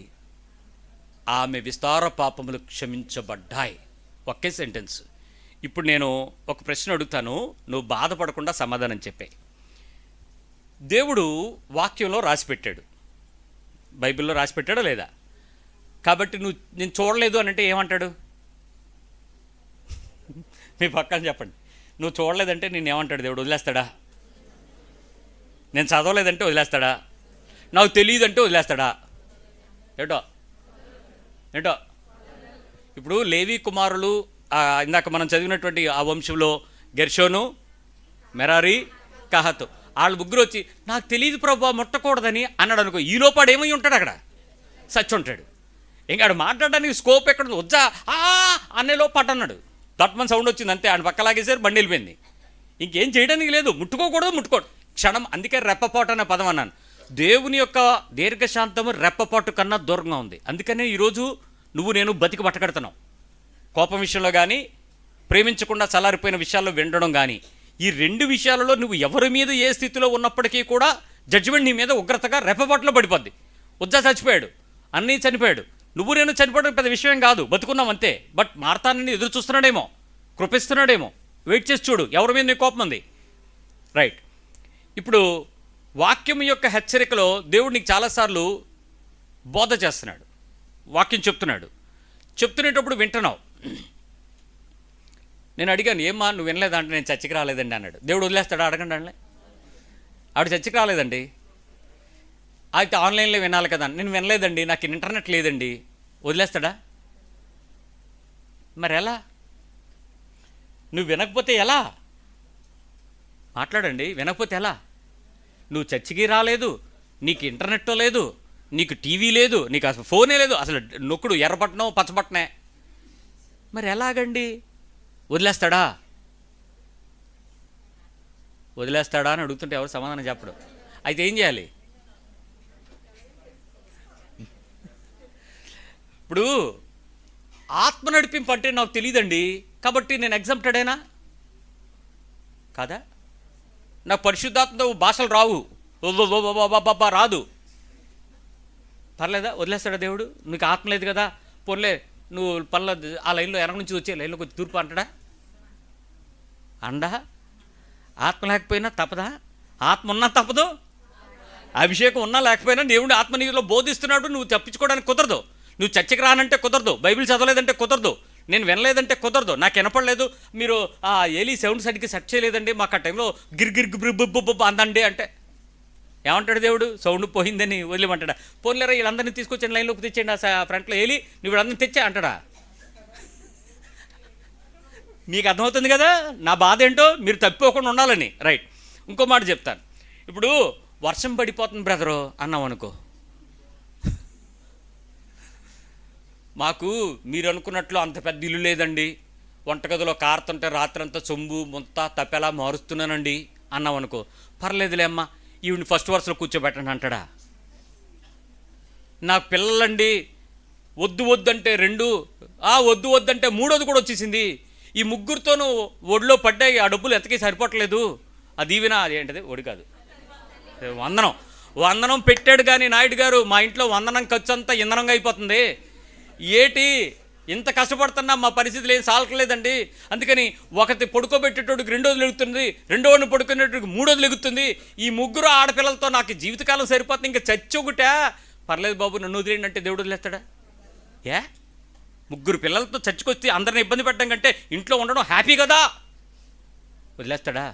A: ఆమె విస్తార పాపములు క్షమించబడ్డాయి. ఒకే సెంటెన్స్. ఇప్పుడు నేను ఒక ప్రశ్న అడుగుతాను, నువ్వు బాధపడకుండా సమాధానం చెప్పే. దేవుడు వాక్యంలో రాసిపెట్టాడు, బైబిల్లో రాసిపెట్టాడా లేదా? కాబట్టి నేను చూడలేదు అని అంటే ఏమంటాడు? మీ పక్కన చెప్పండి. నువ్వు చూడలేదంటే నేను ఏమంటాడు దేవుడు? వదిలేస్తాడా? నేను చదవలేదంటే వదిలేస్తాడా? నాకు తెలియదు అంటే వదిలేస్తాడా? ఏటో ఏంటో ఇప్పుడు లేవి కుమారులు ఇందాక మనం చదివినటువంటి ఆ వంశంలో గెర్షోను, మెరారి, కహతు, వాళ్ళు ముగ్గురు వచ్చి నాకు తెలియదు ప్రభు ముట్టకూడదని అన్నాడు అనుకో, ఈ లోపాడు ఏమై ఉంటాడు? అక్కడ సచ్చి ఉంటాడు. ఇంకా ఆడు మాట్లాడడానికి స్కోప్ ఎక్కడ ఉంది? వద్దా అనే లోపాటు అన్నాడు. దట్మన్ సౌండ్ వచ్చింది అంతే, ఆయన పక్కలాగేసారు, బండి వెళ్ళిపోయింది. ఇంకేం చేయడానికి లేదు. ముట్టుకోకూడదు. క్షణం. అందుకే రెప్పపాటు అనే పదం అన్నాను. దేవుని యొక్క దీర్ఘశాంతము రెప్పపాటు కన్నా దూరంగా ఉంది. అందుకనే ఈరోజు నువ్వు నేను బతికి బట్టకడుతున్నావు. కోపం విషయంలో కానీ, ప్రేమించకుండా చల్లారిపోయిన విషయాల్లో వినడం కానీ, ఈ 2 విషయాలలో నువ్వు ఎవరి మీద ఏ స్థితిలో ఉన్నప్పటికీ కూడా జడ్జిమెంట్ నీ మీద ఉగ్రతగా రెప్పపాటులో పడిపోద్ది. ఉజ్జా చచ్చిపోయాడు, అన్నయ్య చనిపోయాడు, నువ్వు నేను చనిపోవడం పెద్ద విషయం కాదు, బతుకున్నాం అంతే. బట్ మార్తానని ఎదురు చూస్తున్నాడేమో, కృపిస్తున్నాడేమో, వెయిట్ చేసి చూడు ఎవరి మీద నీ కోపం ఉంది. రైట్. ఇప్పుడు వాక్యం యొక్క హెచ్చరికలో దేవుడు నీకు చాలాసార్లు బోధ చేస్తున్నాడు, వాక్యం చెప్తునేటప్పుడు వింటున్నావు. నేను అడిగాను, ఏమ్మా నువ్వు వినలేదంటే, నేను చర్చికి రాలేదండి అన్నాడు. దేవుడు వదిలేస్తాడా? అడగండి. అండి ఆవిడ చర్చికి రాలేదండి, అయితే ఆన్లైన్లో వినాలి కదా. నేను వినలేదండి, నాకు ఇంటర్నెట్ లేదండి, వదిలేస్తాడా? మరి ఎలా? నువ్వు వినకపోతే ఎలా? మాట్లాడండి. వినకపోతే ఎలా? నువ్వు చర్చికి రాలేదు, నీకు ఇంటర్నెట్ లేదు, నీకు టీవీ లేదు, నీకు అసలు ఫోనే లేదు, అసలు నొక్కుడు ఎర్రబట్టనో పచ్చబట్టనే, మరి ఎలాగండి? వదిలేస్తాడా అని అడుగుతుంటే ఎవరు సమాధానం చెప్పడు. అయితే ఏం చేయాలి? ఇప్పుడు ఆత్మ నడిపింపు అంటే నాకు తెలియదండి, కాబట్టి నేను ఎగ్జామ్టెడేనా కాదా? నాకు పరిశుద్ధాత్మతో భాషలు రావు, రాదు, పర్లేదా? వదిలేస్తాడా దేవుడు? నీకు ఆత్మ లేదు కదా, పోన్లే నువ్వు పనుల ఆ లైన్లో వెనక నుంచి వచ్చే లైన్లోకి వచ్చి తూర్పు అంటాడా? అండా? ఆత్మ లేకపోయినా తప్పదా? ఆత్మ ఉన్నా తప్పదు, అభిషేకం ఉన్నా లేకపోయినా దేవుడు ఆత్మ నీలో బోధిస్తున్నాడు. నువ్వు తప్పించుకోవడానికి కుదరదు. నువ్వు చర్చకి రానంటే కుదరదు, బైబిల్ చదవలేదంటే కుదరదు, నేను వినలేదంటే కుదరదు, నాకు వినపడలేదు, మీరు ఆ ఏలీ సౌండ్ సరిగ్గా సెట్ చేయలేదండి, మాకు ఆ టైంలో గిర్గిర్ అందండి అంటే ఏమంటాడు దేవుడు? సౌండ్ పోయిందని వదిలేమంటాడా? పోన్లేరా వీళ్ళందరినీ తీసుకొచ్చిన లైన్లోకి తెచ్చేయండి, ఆ ఫ్రంట్లో ఏలి నువ్వు వీళ్ళందరినీ తెచ్చా అంటాడా? మీకు అర్థమవుతుంది కదా నా బాధ ఏంటో, మీరు తప్పిపోకుండా ఉండాలని. రైట్, ఇంకో మాట చెప్తాను. ఇప్పుడు వర్షం పడిపోతుంది బ్రదరు అన్నాం అనుకో, మాకు మీరు అనుకున్నట్లు అంత పెద్ద ఇల్లు లేదండి, వంటగదిలో కారుతుంటే రాత్రంతా సొంబు ముంత తప్పెలా మారుస్తున్నానండి అన్నాం అనుకో, పర్లేదులే అమ్మా ఈవిని ఫస్ట్ వరుసలో కూర్చోబెట్టండి అంటాడా? నాకు పిల్లలండి, వద్దు వద్దంటే 2, వద్దు వద్దంటే 3వది కూడా వచ్చేసింది, ఈ ముగ్గురితోనూ ఒడిలో పడ్డాయి, ఆ డబ్బులు ఎంతకీ సరిపోవట్లేదు, అది ఈవినా అది ఏంటది ఒడి కాదు వందనం పెట్టాడు కానీ నాయుడు గారు మా ఇంట్లో వందనం ఖర్చు అంతా ఇంధనంగా అయిపోతుంది, ఏటి ఇంత కష్టపడుతున్నా మా పరిస్థితులు ఏం సాలట్లేదండి, అందుకని ఒకటి పడుకోబెట్టేటోడికి 2వది లెగుతుంది, 2వని పడుకునేటోడికి 3వది లెగుతుంది, ఈ ముగ్గురు ఆడపిల్లలతో నాకు జీవితకాలం సరిపోతుంది, ఇంకా చచ్చొగుటా, పర్లేదు బాబు నన్ను వదిలేండి అంటే దేవుడు వదిలేస్తాడా? ముగ్గురు పిల్లలతో చర్చకొచ్చి అందరిని ఇబ్బంది పెట్టడం కంటే ఇంట్లో ఉండడం హ్యాపీ కదా, వదిలేస్తాడా?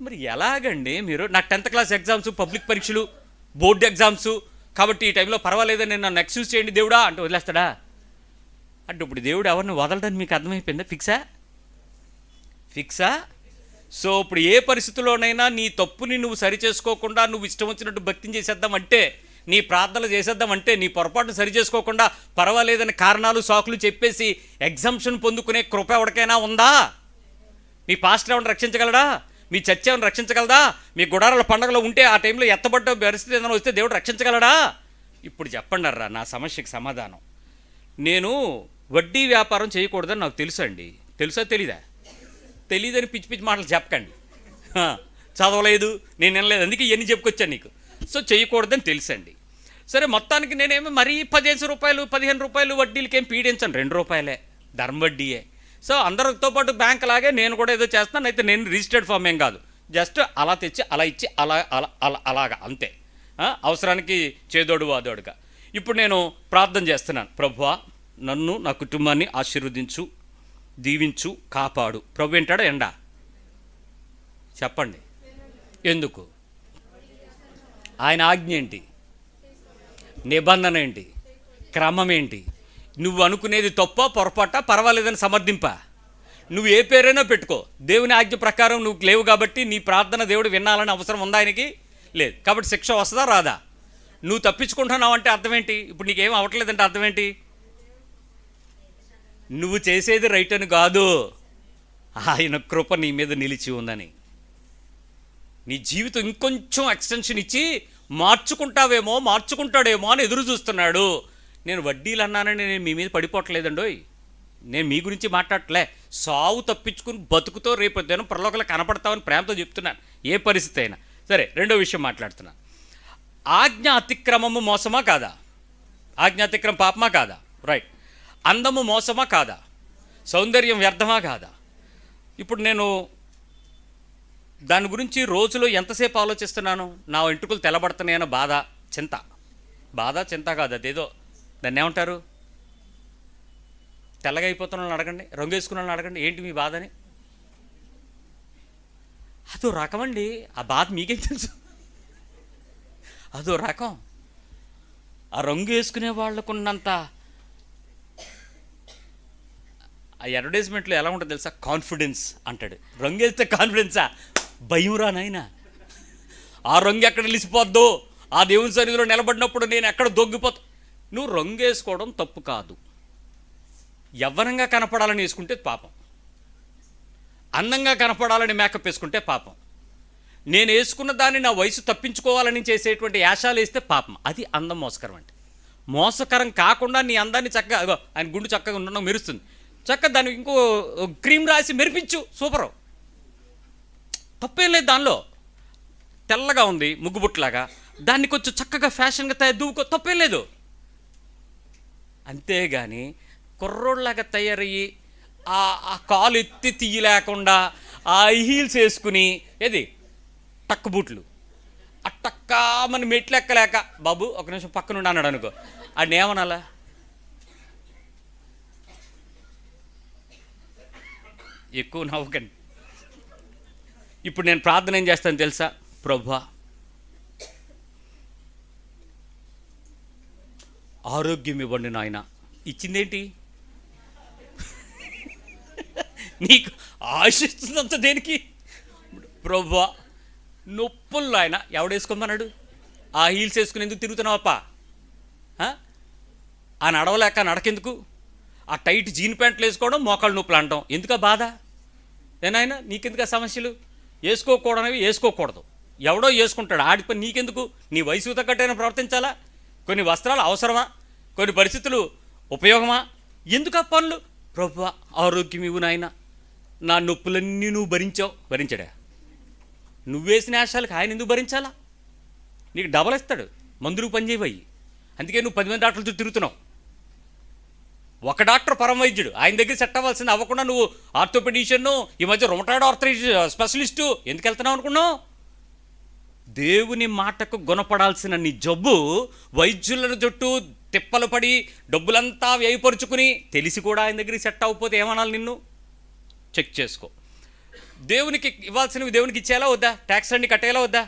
A: మరి ఎలాగండి మీరు? నాకు 10th క్లాస్ ఎగ్జామ్స్, పబ్లిక్ పరీక్షలు, బోర్డు ఎగ్జామ్స్, కాబట్టి ఈ టైంలో పర్వాలేదని నేను నన్ను ఎక్స్క్యూజ్ చేయండి దేవుడా అంటే వదిలేస్తాడా? అంటే ఇప్పుడు దేవుడు ఎవరిని వదలడానికి మీకు అర్థమైపోయిందా? ఫిక్సా? సో ఇప్పుడు ఏ పరిస్థితుల్లోనైనా నీ తప్పుని నువ్వు సరి చేసుకోకుండా నువ్వు ఇష్టం వచ్చినట్టు భక్తిని చేసేద్దామంటే, నీ ప్రార్థనలు చేసేద్దామంటే, నీ పొరపాటును సరి చేసుకోకుండా పర్వాలేదని కారణాలు సాకులు చెప్పేసి ఎగ్జంప్షన్ పొందుకునే కృప ఎవరికైనా ఉందా? మీ పాస్టర్ ఏమైనా రక్షించగలడా? మీ చర్చ ఏమైనా రక్షించగలదా? మీ గుడారాల పండుగలో ఉంటే ఆ టైంలో ఎత్తబడ్డ పరిస్థితి ఏదైనా వస్తే దేవుడు రక్షించగలడా? ఇప్పుడు చెప్పండి అర్రా నా సమస్యకి సమాధానం. నేను వడ్డీ వ్యాపారం చేయకూడదని నాకు తెలుసు అండి. తెలుసా తెలీదా? తెలీదని పిచ్చి పిచ్చి మాటలు చెప్పకండి. చదవలేదు, నేను వినలేదు, అందుకే ఇవన్నీ చెప్పుకొచ్చాను నీకు. సో చేయకూడదని తెలుసండి. సరే మొత్తానికి నేనేమో మరీ 15 రూపాయలు 15 రూపాయలు వడ్డీలకి ఏం పీడించాను, 2 రూపాయలే ధర్మ వడ్డీయే. సో అందరితో పాటు బ్యాంక్ లాగే నేను కూడా ఏదో చేస్తున్నాను. అయితే నేను రిజిస్టర్డ్ ఫామ్ ఏం కాదు, జస్ట్ అలా తెచ్చి అలా ఇచ్చి అలాగా అంతే, అవసరానికి చేదోడు వాదోడుగా. ఇప్పుడు నేను ప్రార్థన చేస్తున్నాను, ప్రభువా నన్ను నా కుటుంబాన్ని ఆశీర్వదించు, దీవించు, కాపాడు. ప్రభు ఏంటాడా ఎండా? చెప్పండి ఎందుకు? ఆయన ఆజ్ఞ ఏంటి? నిబంధన ఏంటి? క్రమం ఏంటి? నువ్వు అనుకునేది తప్ప పొరపాట పర్వాలేదని సమర్థింప. నువ్వు ఏ పేరైనా పెట్టుకో, దేవుని ఆజ్ఞ ప్రకారం నువ్వు లేవు కాబట్టి నీ ప్రార్థన దేవుడు వినాలని అవసరం ఉందా ఆయనకి? లేదు. కాబట్టి శిక్ష వస్తుందా రాదా? నువ్వు తప్పించుకుంటున్నావు అంటే అర్థం ఏంటి? ఇప్పుడు నీకేం అవ్వట్లేదంటే అర్థం ఏంటి? నువ్వు చేసేది రైట్ అని కాదు, ఆయన కృప నీ మీద నిలిచి ఉందని. నీ జీవితం ఇంకొంచెం ఎక్స్టెన్షన్ ఇచ్చి మార్చుకుంటాడేమో అని ఎదురు చూస్తున్నాడు. నేను వడ్డీలు అన్నానని నేను మీ మీద పడిపోవట్లేదండోయ్, నేను మీ గురించి మాట్లాడట్లే. సావు తప్పించుకుని బతుకుతో రేపు దినం ప్రలోకలు కనపడతామని ప్రేమతో చెప్తున్నాను, ఏ పరిస్థితి అయినా సరే. రెండో విషయం మాట్లాడుతున్నాను. ఆజ్ఞ అతిక్రమము మోసమా కాదా? ఆజ్ఞ అతిక్రమం పాపమా కాదా? రైట్. అందము మోసమా కాదా? సౌందర్యం వ్యర్థమా కాదా? ఇప్పుడు నేను దాని గురించి రోజులో ఎంతసేపు ఆలోచిస్తున్నాను? నా వెంట్రుకలు తెల్లబడుతున్నాయన్న చింత కాదు, అదేదో దాన్ని ఏమంటారు? తెల్లగా అయిపోతున్న వాళ్ళని అడగండి, రంగు వేసుకున్న వాళ్ళని అడగండి, ఏంటి మీ బాధని? అదో రకం అండి, ఆ బాధ మీకేం తెలుసు? అదో రకం. ఆ రంగు వేసుకునే వాళ్ళకున్నంత ఆ అడ్వర్టైజ్మెంట్లో ఎలా ఉంటుంది తెలుసా? కాన్ఫిడెన్స్ అంటాడు. రంగు వేస్తే కాన్ఫిడెన్సా? భయం రా నాయన. ఆ రంగు ఎక్కడ నిలిచిపోద్దో, ఆ దేవుని సన్నిధిలో నిలబడినప్పుడు నేను ఎక్కడ దొంగిపోతా. నువ్వు రంగు వేసుకోవడం తప్పు కాదు, యవ్వనంగా కనపడాలని వేసుకుంటే పాపం, అందంగా కనపడాలని మేకప్ వేసుకుంటే పాపం, నేను వేసుకున్న దాన్ని నా వయసు తప్పించుకోవాలని చేసేటువంటి యాశాలు వేస్తే పాపం. అది అందం మోసకరం అంటే. మోసకరం కాకుండా నీ అందాన్ని చక్కగా అగో ఆయన గుండు చక్కగా ఉండడం మెరుస్తుంది, చక్కగా దానికి ఇంకో క్రీమ్ రాసి మెరిపించు, సూపరు, తప్పేం లేదు దానిలో. తెల్లగా ఉంది ముగ్గుబుట్లాగా, దాన్ని కొంచెం చక్కగా ఫ్యాషన్గా దువ్వుకో, తప్పేం లేదు. అంతేగాని కుర్రోళ్ళలాగా తయారయ్యి ఆ కాలు ఎత్తి తీయలేకుండా ఆ హీల్స్ వేసుకుని ఏది టక్ బూట్లు ఆ టక్కా మన మెట్లు ఎక్కలేక, బాబు ఒక నిమిషం పక్కనుండి అన్నాడు అనుకో, అది ఏమనాలా? ఎక్కువ నవ్వకండి. ఇప్పుడు నేను ప్రార్థన ఏం చేస్తాను తెలుసా? ప్రభువా ఆరోగ్యం ఇవ్వండి నాయన. ఇచ్చిందేంటి? నీకు ఆశిస్తున్నంత దేనికి? ప్రభువా నొప్పులు ఆయన ఎవడేసుకోమన్నాడు? ఆ హీల్స్ వేసుకుని ఎందుకు తిరుగుతున్నావప్ప? ఆ నడవలేక నడకెందుకు? ఆ టైట్ జీన్ ప్యాంట్లు వేసుకోవడం, మోకాళ్ళు నొప్పులు అంటాం ఎందుకు? ఆ బాధ ఏనాయన? నీకెందుకు ఆ సమస్యలు? వేసుకోకూడనివి వేసుకోకూడదు, ఎవడో వేసుకుంటాడు, ఆడి పని నీకెందుకు? నీ వయసు తగ్గట్టైనా ప్రవర్తించాలా? కొన్ని వస్త్రాలు అవసరమా? కొన్ని పరిస్థితులు ఉపయోగమా? ఎందుకు ఆ పనులు? ప్రభువా ఆరోగ్యం ఇవ్వు నాయన, నా నొప్పులన్నీ నువ్వు భరించాడా? నువ్వేసిన ఆశాలకు ఆయన ఎందుకు భరించాలా? నీకు డబల్ ఇస్తాడు, మందులు పనిచేయవయ్యి. అందుకే నువ్వు 10 మంది డాక్టర్లతో తిరుగుతున్నావు. ఒక డాక్టర్ పరమ వైద్యుడు, ఆయన దగ్గర సెట్ అవ్వాల్సింది అవ్వకుండా నువ్వు ఆర్థోపెడిషియన్, ఈ మధ్య రొమటాయిడ్ ఆర్థరైటిస్ స్పెషలిస్టు ఎందుకు వెళ్తున్నావు అనుకున్నావు? దేవుని మాటకు గుణపడాల్సిన నీ జబ్బు వైద్యుల జట్టు తిప్పలు పడి డబ్బులంతా వ్యయపరుచుకుని తెలిసి కూడా ఆయన దగ్గరికి సెట్ అవ్వకపోతే ఏమనాలి? నిన్ను చెక్ చేసుకో. దేవునికి ఇవ్వాల్సినవి దేవునికి ఇచ్చేలా వద్దా? ట్యాక్స్ అన్ని కట్టేలా వద్దా?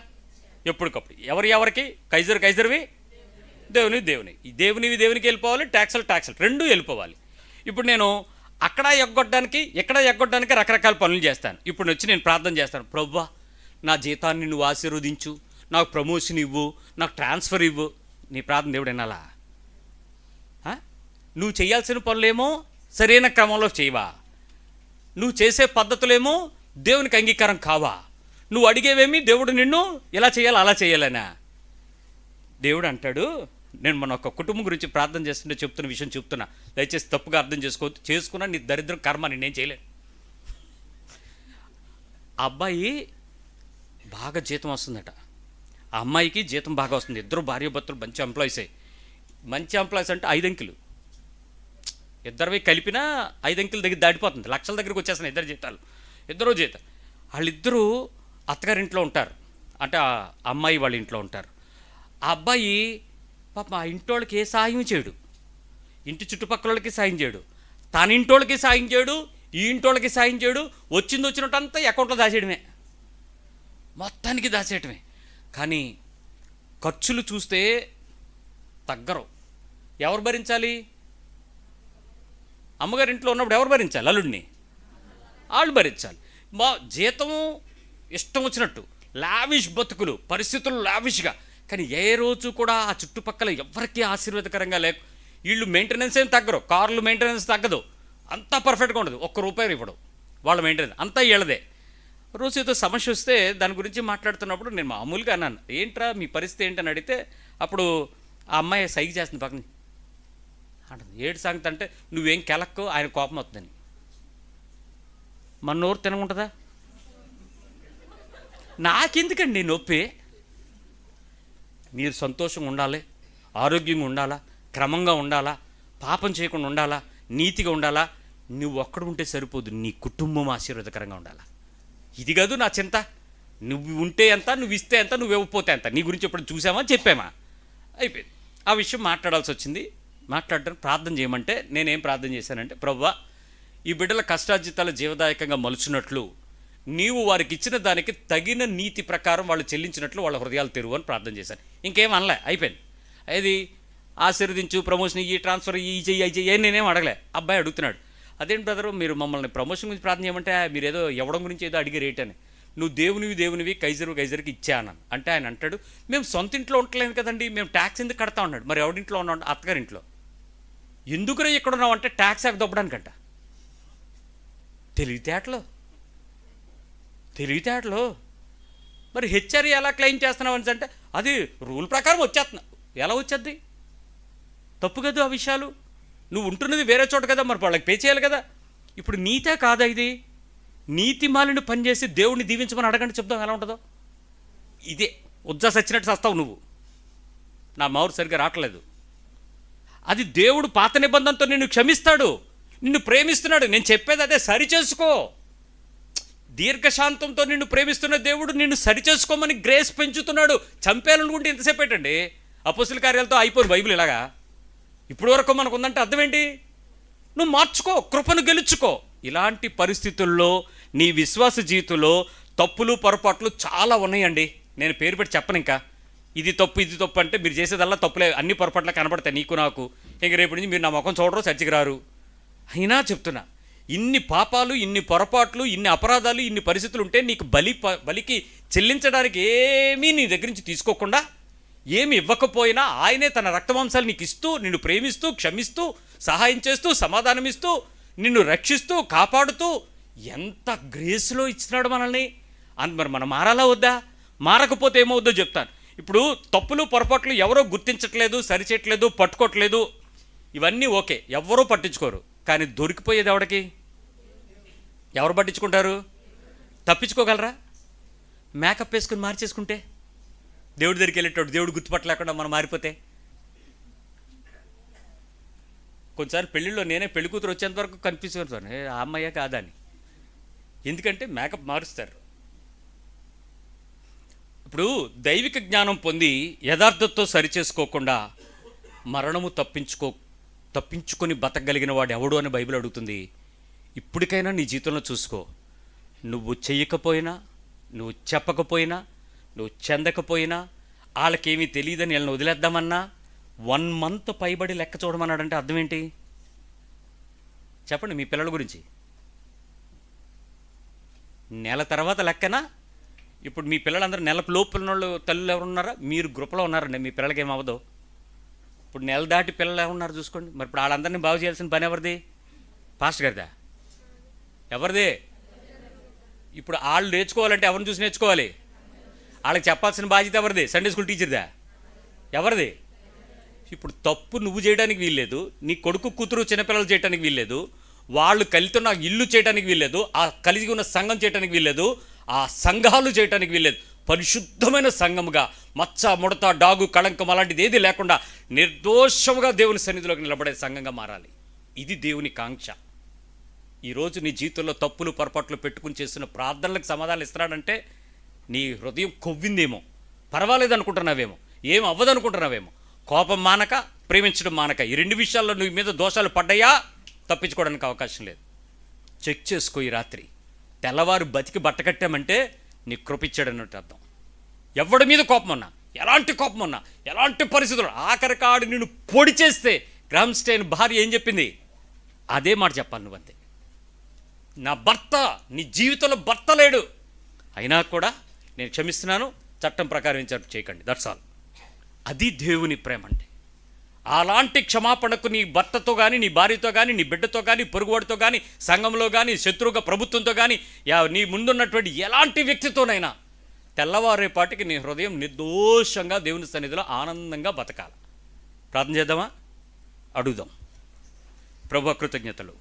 A: ఎప్పటికప్పుడు ఎవరికి కైజర్వి, దేవునివి దేవునికి వెళ్ళిపోవాలి, ట్యాక్సులు రెండూ వెళ్ళిపోవాలి. ఇప్పుడు నేను అక్కడ ఎగ్గొట్టడానికి ఇక్కడ ఎగ్గొట్టడానికి రకరకాల పనులు చేస్తాను. ఇప్పుడు వచ్చి నేను ప్రార్థన చేస్తాను, ప్రభువా నా జీతాన్ని నువ్వు ఆశీర్వదించు, నాకు ప్రమోషన్ ఇవ్వు, నాకు ట్రాన్స్ఫర్ ఇవ్వు. నీ ప్రార్థన దేవుడు వినాలా? నువ్వు చేయాల్సిన పనులేమో సరైన క్రమంలో చేయవా? నువ్వు చేసే పద్ధతులేమో దేవునికి అంగీకారం కావా? నువ్వు అడిగేవేమి దేవుడు నిన్ను ఇలా చేయాలి అలా చేయాలనా? దేవుడు అంటాడు, నేను మన ఒక కుటుంబం గురించి ప్రార్థన చేస్తుంటే చెప్తున్న విషయం చెప్తున్నా, దయచేసి తప్పుగా అర్థం చేసుకున్నా నీ దరిద్రం కర్మ, నేనేం చేయలేను. ఆ అబ్బాయి బాగా జీతం వస్తుందట, ఆ అమ్మాయికి జీతం బాగా వస్తుంది, ఇద్దరు భార్యాభర్తలు మంచి ఎంప్లాయీసే. మంచి ఎంప్లాయీస్ అంటే 5 అంకెలు, ఇద్దరివి కలిపినా 5 అంకెల దగ్గర దాటిపోతుంది, లక్షల దగ్గరికి వచ్చేస్తున్నాయి ఇద్దరు జీతం. వాళ్ళిద్దరూ అత్తగారింట్లో ఉంటారు, అంటే ఆ అమ్మాయి వాళ్ళ ఇంట్లో ఉంటారు. ఆ అబ్బాయి పాప ఆ ఇంటోళ్ళకి ఏ సాయం చేయడు, ఇంటి చుట్టుపక్కల వాళ్ళకి సాయం చేయడు, తన ఇంటోళ్ళకి సాయం చేయడు, ఈ ఇంటోళ్ళకి సాయం చేయడు, వచ్చినట్టంతా అకౌంట్లో దాచేయడమే, మొత్తానికి దాచేయటమే. కానీ ఖర్చులు చూస్తే తగ్గరు. ఎవరు భరించాలి? అమ్మగారి ఇంట్లో ఉన్నప్పుడు ఎవరు భరించాలి? అల్లుడిని వాళ్ళు భరించాలి. మా జీతము ఇష్టం వచ్చినట్టు లావిష్ బతుకులు, పరిస్థితులు లావిష్గా, కానీ ఏ రోజు కూడా ఆ చుట్టుపక్కల ఎవరికీ ఆశీర్వాదకరంగా లేకు. వీళ్ళు మెయింటెనెన్స్ ఏం తగ్గరు, కార్లు మెయింటెనెన్స్ తగ్గదు, అంతా పర్ఫెక్ట్గా ఉండదు, ₹1 ఇవ్వడం వాళ్ళ మెయింటెనెన్స్ అంతా వీళ్ళదే. రోజు ఏదో సమస్య వస్తే దాని గురించి మాట్లాడుతున్నప్పుడు నేను మామూలుగా అన్నాను, ఏంట్రా మీ పరిస్థితి ఏంటని అడిగితే అప్పుడు ఆ అమ్మాయి సైగ చేస్తుంది పక్కన అంటుంది, ఏడు సంగతి అంటే నువ్వేం కెలక్కో ఆయన కోపం వస్తుందని. మన నోరు తినకుంటుందా? నాకెందుకండి నొప్పి? మీరు సంతోషంగా ఉండాలి, ఆరోగ్యంగా ఉండాలా, క్రమంగా ఉండాలా, పాపం చేయకుండా ఉండాలా, నీతిగా ఉండాలా. నువ్వు ఒక్కడు ఉంటే సరిపోదు, నీ కుటుంబం ఆశీర్వాదకరంగా ఉండాలా. ఇది కాదు నా చింత. నువ్వు ఉంటే ఎంత, నువ్వు ఇస్తే ఎంత, నువ్వు ఇవ్వకపోతే ఎంత. నీ గురించి ఎప్పుడు చూసామా, చెప్పామా, అయిపోయింది. ఆ విషయం మాట్లాడాల్సి వచ్చింది. మాట్లాడడానికి ప్రార్థన చేయమంటే నేనేం ప్రార్థన చేశానంటే, ప్రభువా ఈ బిడ్డల కష్టార్జితాల జీవదాయకంగా మలుచున్నట్లు నీవు వారికి ఇచ్చిన దానికి తగిన నీతి ప్రకారం వాళ్ళు చెల్లించినట్లు వాళ్ళ హృదయాలు తెరువు అని ప్రార్థన చేశాను. ఇంకేం అనలే, అయిపోయింది. అది ఆశీర్వదించు, ప్రమోషన్ ఇయ్యి, ట్రాన్స్ఫర్ ఈ చెయ్యి నేనేం అడగలే. అబ్బాయి అడుగుతున్నాడు, అదేంటి బ్రదరు మీరు మమ్మల్ని ప్రమోషన్ గురించి ప్రార్థన చేయమంటే మీరు ఏదో ఇవ్వడం గురించి ఏదో అడిగి రేట్ అని. నువ్వు దేవునివి కైజర్కి ఇచ్చానని అంటే ఆయన అంటాడు, మేము సొంత ఇంట్లో ఉండలేము కదండి, మేము ట్యాక్స్ ఎందుకు కడతా ఉన్నాడు. మరి ఎవడింట్లో ఉన్నాడు? అత్తగారింట్లో. ఎందుకురా ఇక్కడ ఉన్నావు అంటే ట్యాక్స్ ఎక్క దొబ్బడానికంట. తెలివితేటలు. మరి హెచ్ఆర్ఏ ఎలా క్లెయిమ్ చేస్తున్నావు అని అంటే అది రూల్ ప్రకారం వచ్చేస్తున్నా. ఎలా వచ్చేద్ది? తప్పు కదా ఆ విషయాలు. నువ్వు ఉంటున్నది వేరే చోట కదా, మరి వాళ్ళకి పే చేయాలి కదా. ఇప్పుడు నీతే కాదా ఇది? నీతి మాలిని పనిచేసి దేవుడిని దీవించమని అడగండి, చెప్దాం ఎలా ఉంటుందో. ఇదే ఉజ్జా సచ్చినట్టు సస్తావు నువ్వు. నా మౌరు సరిగ్గా రావట్లేదు. అది దేవుడు పాత నిబంధనతో నిన్ను క్షమిస్తాడు, నిన్ను ప్రేమిస్తున్నాడు. నేను చెప్పేది అదే, సరిచేసుకో. దీర్ఘశాంతంతో నిన్ను ప్రేమిస్తున్న దేవుడు నిన్ను సరిచేసుకోమని గ్రేస్ పెంచుతున్నాడు. చంపేయాలనుకుంటే ఎంతసేపు ఏంటండి? అపోస్తుల కార్యాలతో అయిపోయింది బైబిల్ ఇలాగా. ఇప్పుడు వరకు మనకు ఉందంటే అర్థం ఏంటి? నువ్వు మార్చుకో, కృపను గెలుచుకో. ఇలాంటి పరిస్థితుల్లో నీ విశ్వాస జీవితంలో తప్పులు పొరపాట్లు చాలా ఉన్నాయండి. నేను పేరు పెట్టి చెప్పను. ఇంకా ఇది తప్పు ఇది తప్పు అంటే మీరు చేసేదల్లా తప్పులే, అన్ని పొరపాట్లు కనబడతాయి నీకు నాకు. ఇంక రేపు నుంచి మీరు నా ముఖం చూడరు, చర్చికి రారు. అయినా చెప్తున్నా, ఇన్ని పాపాలు, ఇన్ని పొరపాట్లు, ఇన్ని అపరాధాలు, ఇన్ని పరిస్థితులు ఉంటే నీకు బలికి చెల్లించడానికి ఏమీ నీ దగ్గర నుంచి తీసుకోకుండా, ఏమి ఇవ్వకపోయినా ఆయనే తన రక్తమాంసాలు నీకు ఇస్తూ, నిన్ను ప్రేమిస్తూ, క్షమిస్తూ, సహాయం చేస్తూ, సమాధానమిస్తూ, నిన్ను రక్షిస్తూ, కాపాడుతూ ఎంత గ్రేస్లో ఇచ్చినాడు మనల్ని. మరి మనం మారాలా వద్దా? మారకపోతే ఏమవుద్దో చెప్తాను. ఇప్పుడు తప్పులు పొరపాట్లు ఎవరో గుర్తించట్లేదు, సరిచేయట్లేదు, పట్టుకోవట్లేదు, ఇవన్నీ ఓకే, ఎవరూ పట్టించుకోరు. కానీ దొరికిపోయేది ఎవడికి? ఎవరు పట్టించుకుంటారు? తప్పించుకోగలరా? మేకప్ వేసుకుని మార్చేసుకుంటే, దేవుడి దగ్గరికి వెళ్ళేటోడు దేవుడు గుర్తుపట్టలేకుండా మనం మారిపోతే. కొన్నిసార్లు పెళ్ళిళ్ళలో నేనే పెళ్లి కూతురు వచ్చేంత వరకు కనిపిస్తున్నాను, ఆ అమ్మాయే కాదా అని. ఎందుకంటే మేకప్ మారుస్తారు. ఇప్పుడు దైవిక జ్ఞానం పొంది యథార్థతతో సరిచేసుకోకుండా మరణము తప్పించుకొని బతకగలిగిన వాడు ఎవడు అని బైబిల్ అడుగుతుంది. ఇప్పటికైనా నీ జీవితంలో చూసుకో. నువ్వు చెయ్యకపోయినా, నువ్వు చెప్పకపోయినా, నువ్వు చెందకపోయినా, వాళ్ళకేమీ తెలియదని వీళ్ళని వదిలేద్దామన్నా 1 month పైబడి లెక్క చూడమన్నాడంటే అర్థం ఏంటి చెప్పండి? మీ పిల్లల గురించి నెల తర్వాత లెక్కనా? ఇప్పుడు మీ పిల్లలందరూ నెలకు లోపు ఉన్నోళ్ళు తల్లులు ఎవరు ఉన్నారా? మీరు గ్రూప్లో ఉన్నారండి. మీ పిల్లలకి ఏమవ్వదు. ఇప్పుడు నెల దాటి పిల్లలు ఎవరున్నారు చూసుకోండి. మరి ఇప్పుడు వాళ్ళందరినీ బాగు చేయాల్సిన పని ఎవరిది? పాస్టర్ గారిదా? ఎవరిది? ఇప్పుడు వాళ్ళు నేర్చుకోవాలంటే ఎవరిని చూసి నేర్చుకోవాలి? వాళ్ళకి చెప్పాల్సిన బాధ్యత ఎవరిది? సండే స్కూల్ టీచర్దా? ఎవరిది? ఇప్పుడు తప్పు నువ్వు చేయడానికి వీల్లేదు, నీ కొడుకు కూతురు చిన్నపిల్లలు చేయడానికి వీల్లేదు, వాళ్ళు కలితున్న ఇల్లు చేయడానికి వీల్లేదు, ఆ కలిగి ఉన్న సంఘం చేయడానికి వీల్లేదు, ఆ సంఘాలు చేయడానికి వీల్లేదు. పరిశుద్ధమైన సంఘముగా మచ్చ ముడత డాగు కళంకం అలాంటిది ఏది లేకుండా నిర్దోషముగా దేవుని సన్నిధిలోకి నిలబడే సంఘంగా మారాలి. ఇది దేవుని కాంక్ష. ఈరోజు నీ జీవితంలో తప్పులు పొరపాట్లు పెట్టుకుని చేస్తున్న ప్రార్థనలకు సమాధానాలు ఇస్తున్నాడంటే నీ హృదయం కొవ్విందేమో, పర్వాలేదు అనుకుంటున్నావేమో, ఏం అవ్వదు అనుకుంటున్నావేమో. కోపం మానక, ప్రేమించడం మానక, ఈ 2 విషయాల్లో నీ మీద దోషాలు పడ్డాయా తప్పించుకోవడానికి అవకాశం లేదు. చెక్ చేసుకో. ఈ రాత్రి తెల్లవారు బతికి బట్టకట్టామంటే నీ కృపిచ్చాడు అన్నట్టు అర్థం. ఎవడి మీద కోపం ఉన్నా, ఎలాంటి కోపం ఉన్నా, ఎలాంటి పరిస్థితులు, ఆఖరికాడు నిన్ను పొడి చేస్తే గ్రామ్స్టైన్ భార్య ఏం చెప్పింది? అదే మాట చెప్పాలి నువ్వంతే. నా భర్త, నీ జీవితంలో భర్త లేడు, అయినా కూడా నేను క్షమిస్తున్నాను, చట్టం ప్రకారం ఏం చేయకండి, దట్స్ ఆల్. అది దేవుని ప్రేమ అంటే. అలాంటి క్షమాపణకు నీ భర్తతో కానీ, నీ భార్యతో కానీ, నీ బిడ్డతో కానీ, పొరుగువాడితో కానీ, సంఘంలో కానీ, శత్రువుగా ప్రభుత్వంతో కానీ, నీ ముందున్నటువంటి ఎలాంటి వ్యక్తితోనైనా తెల్లవారేపాటికి నీ హృదయం నిర్దోషంగా దేవుని సన్నిధిలో ఆనందంగా బతకాలి. ప్రార్థన చేద్దామా? అడుగుదాం. ప్రభు కృతజ్ఞతలు.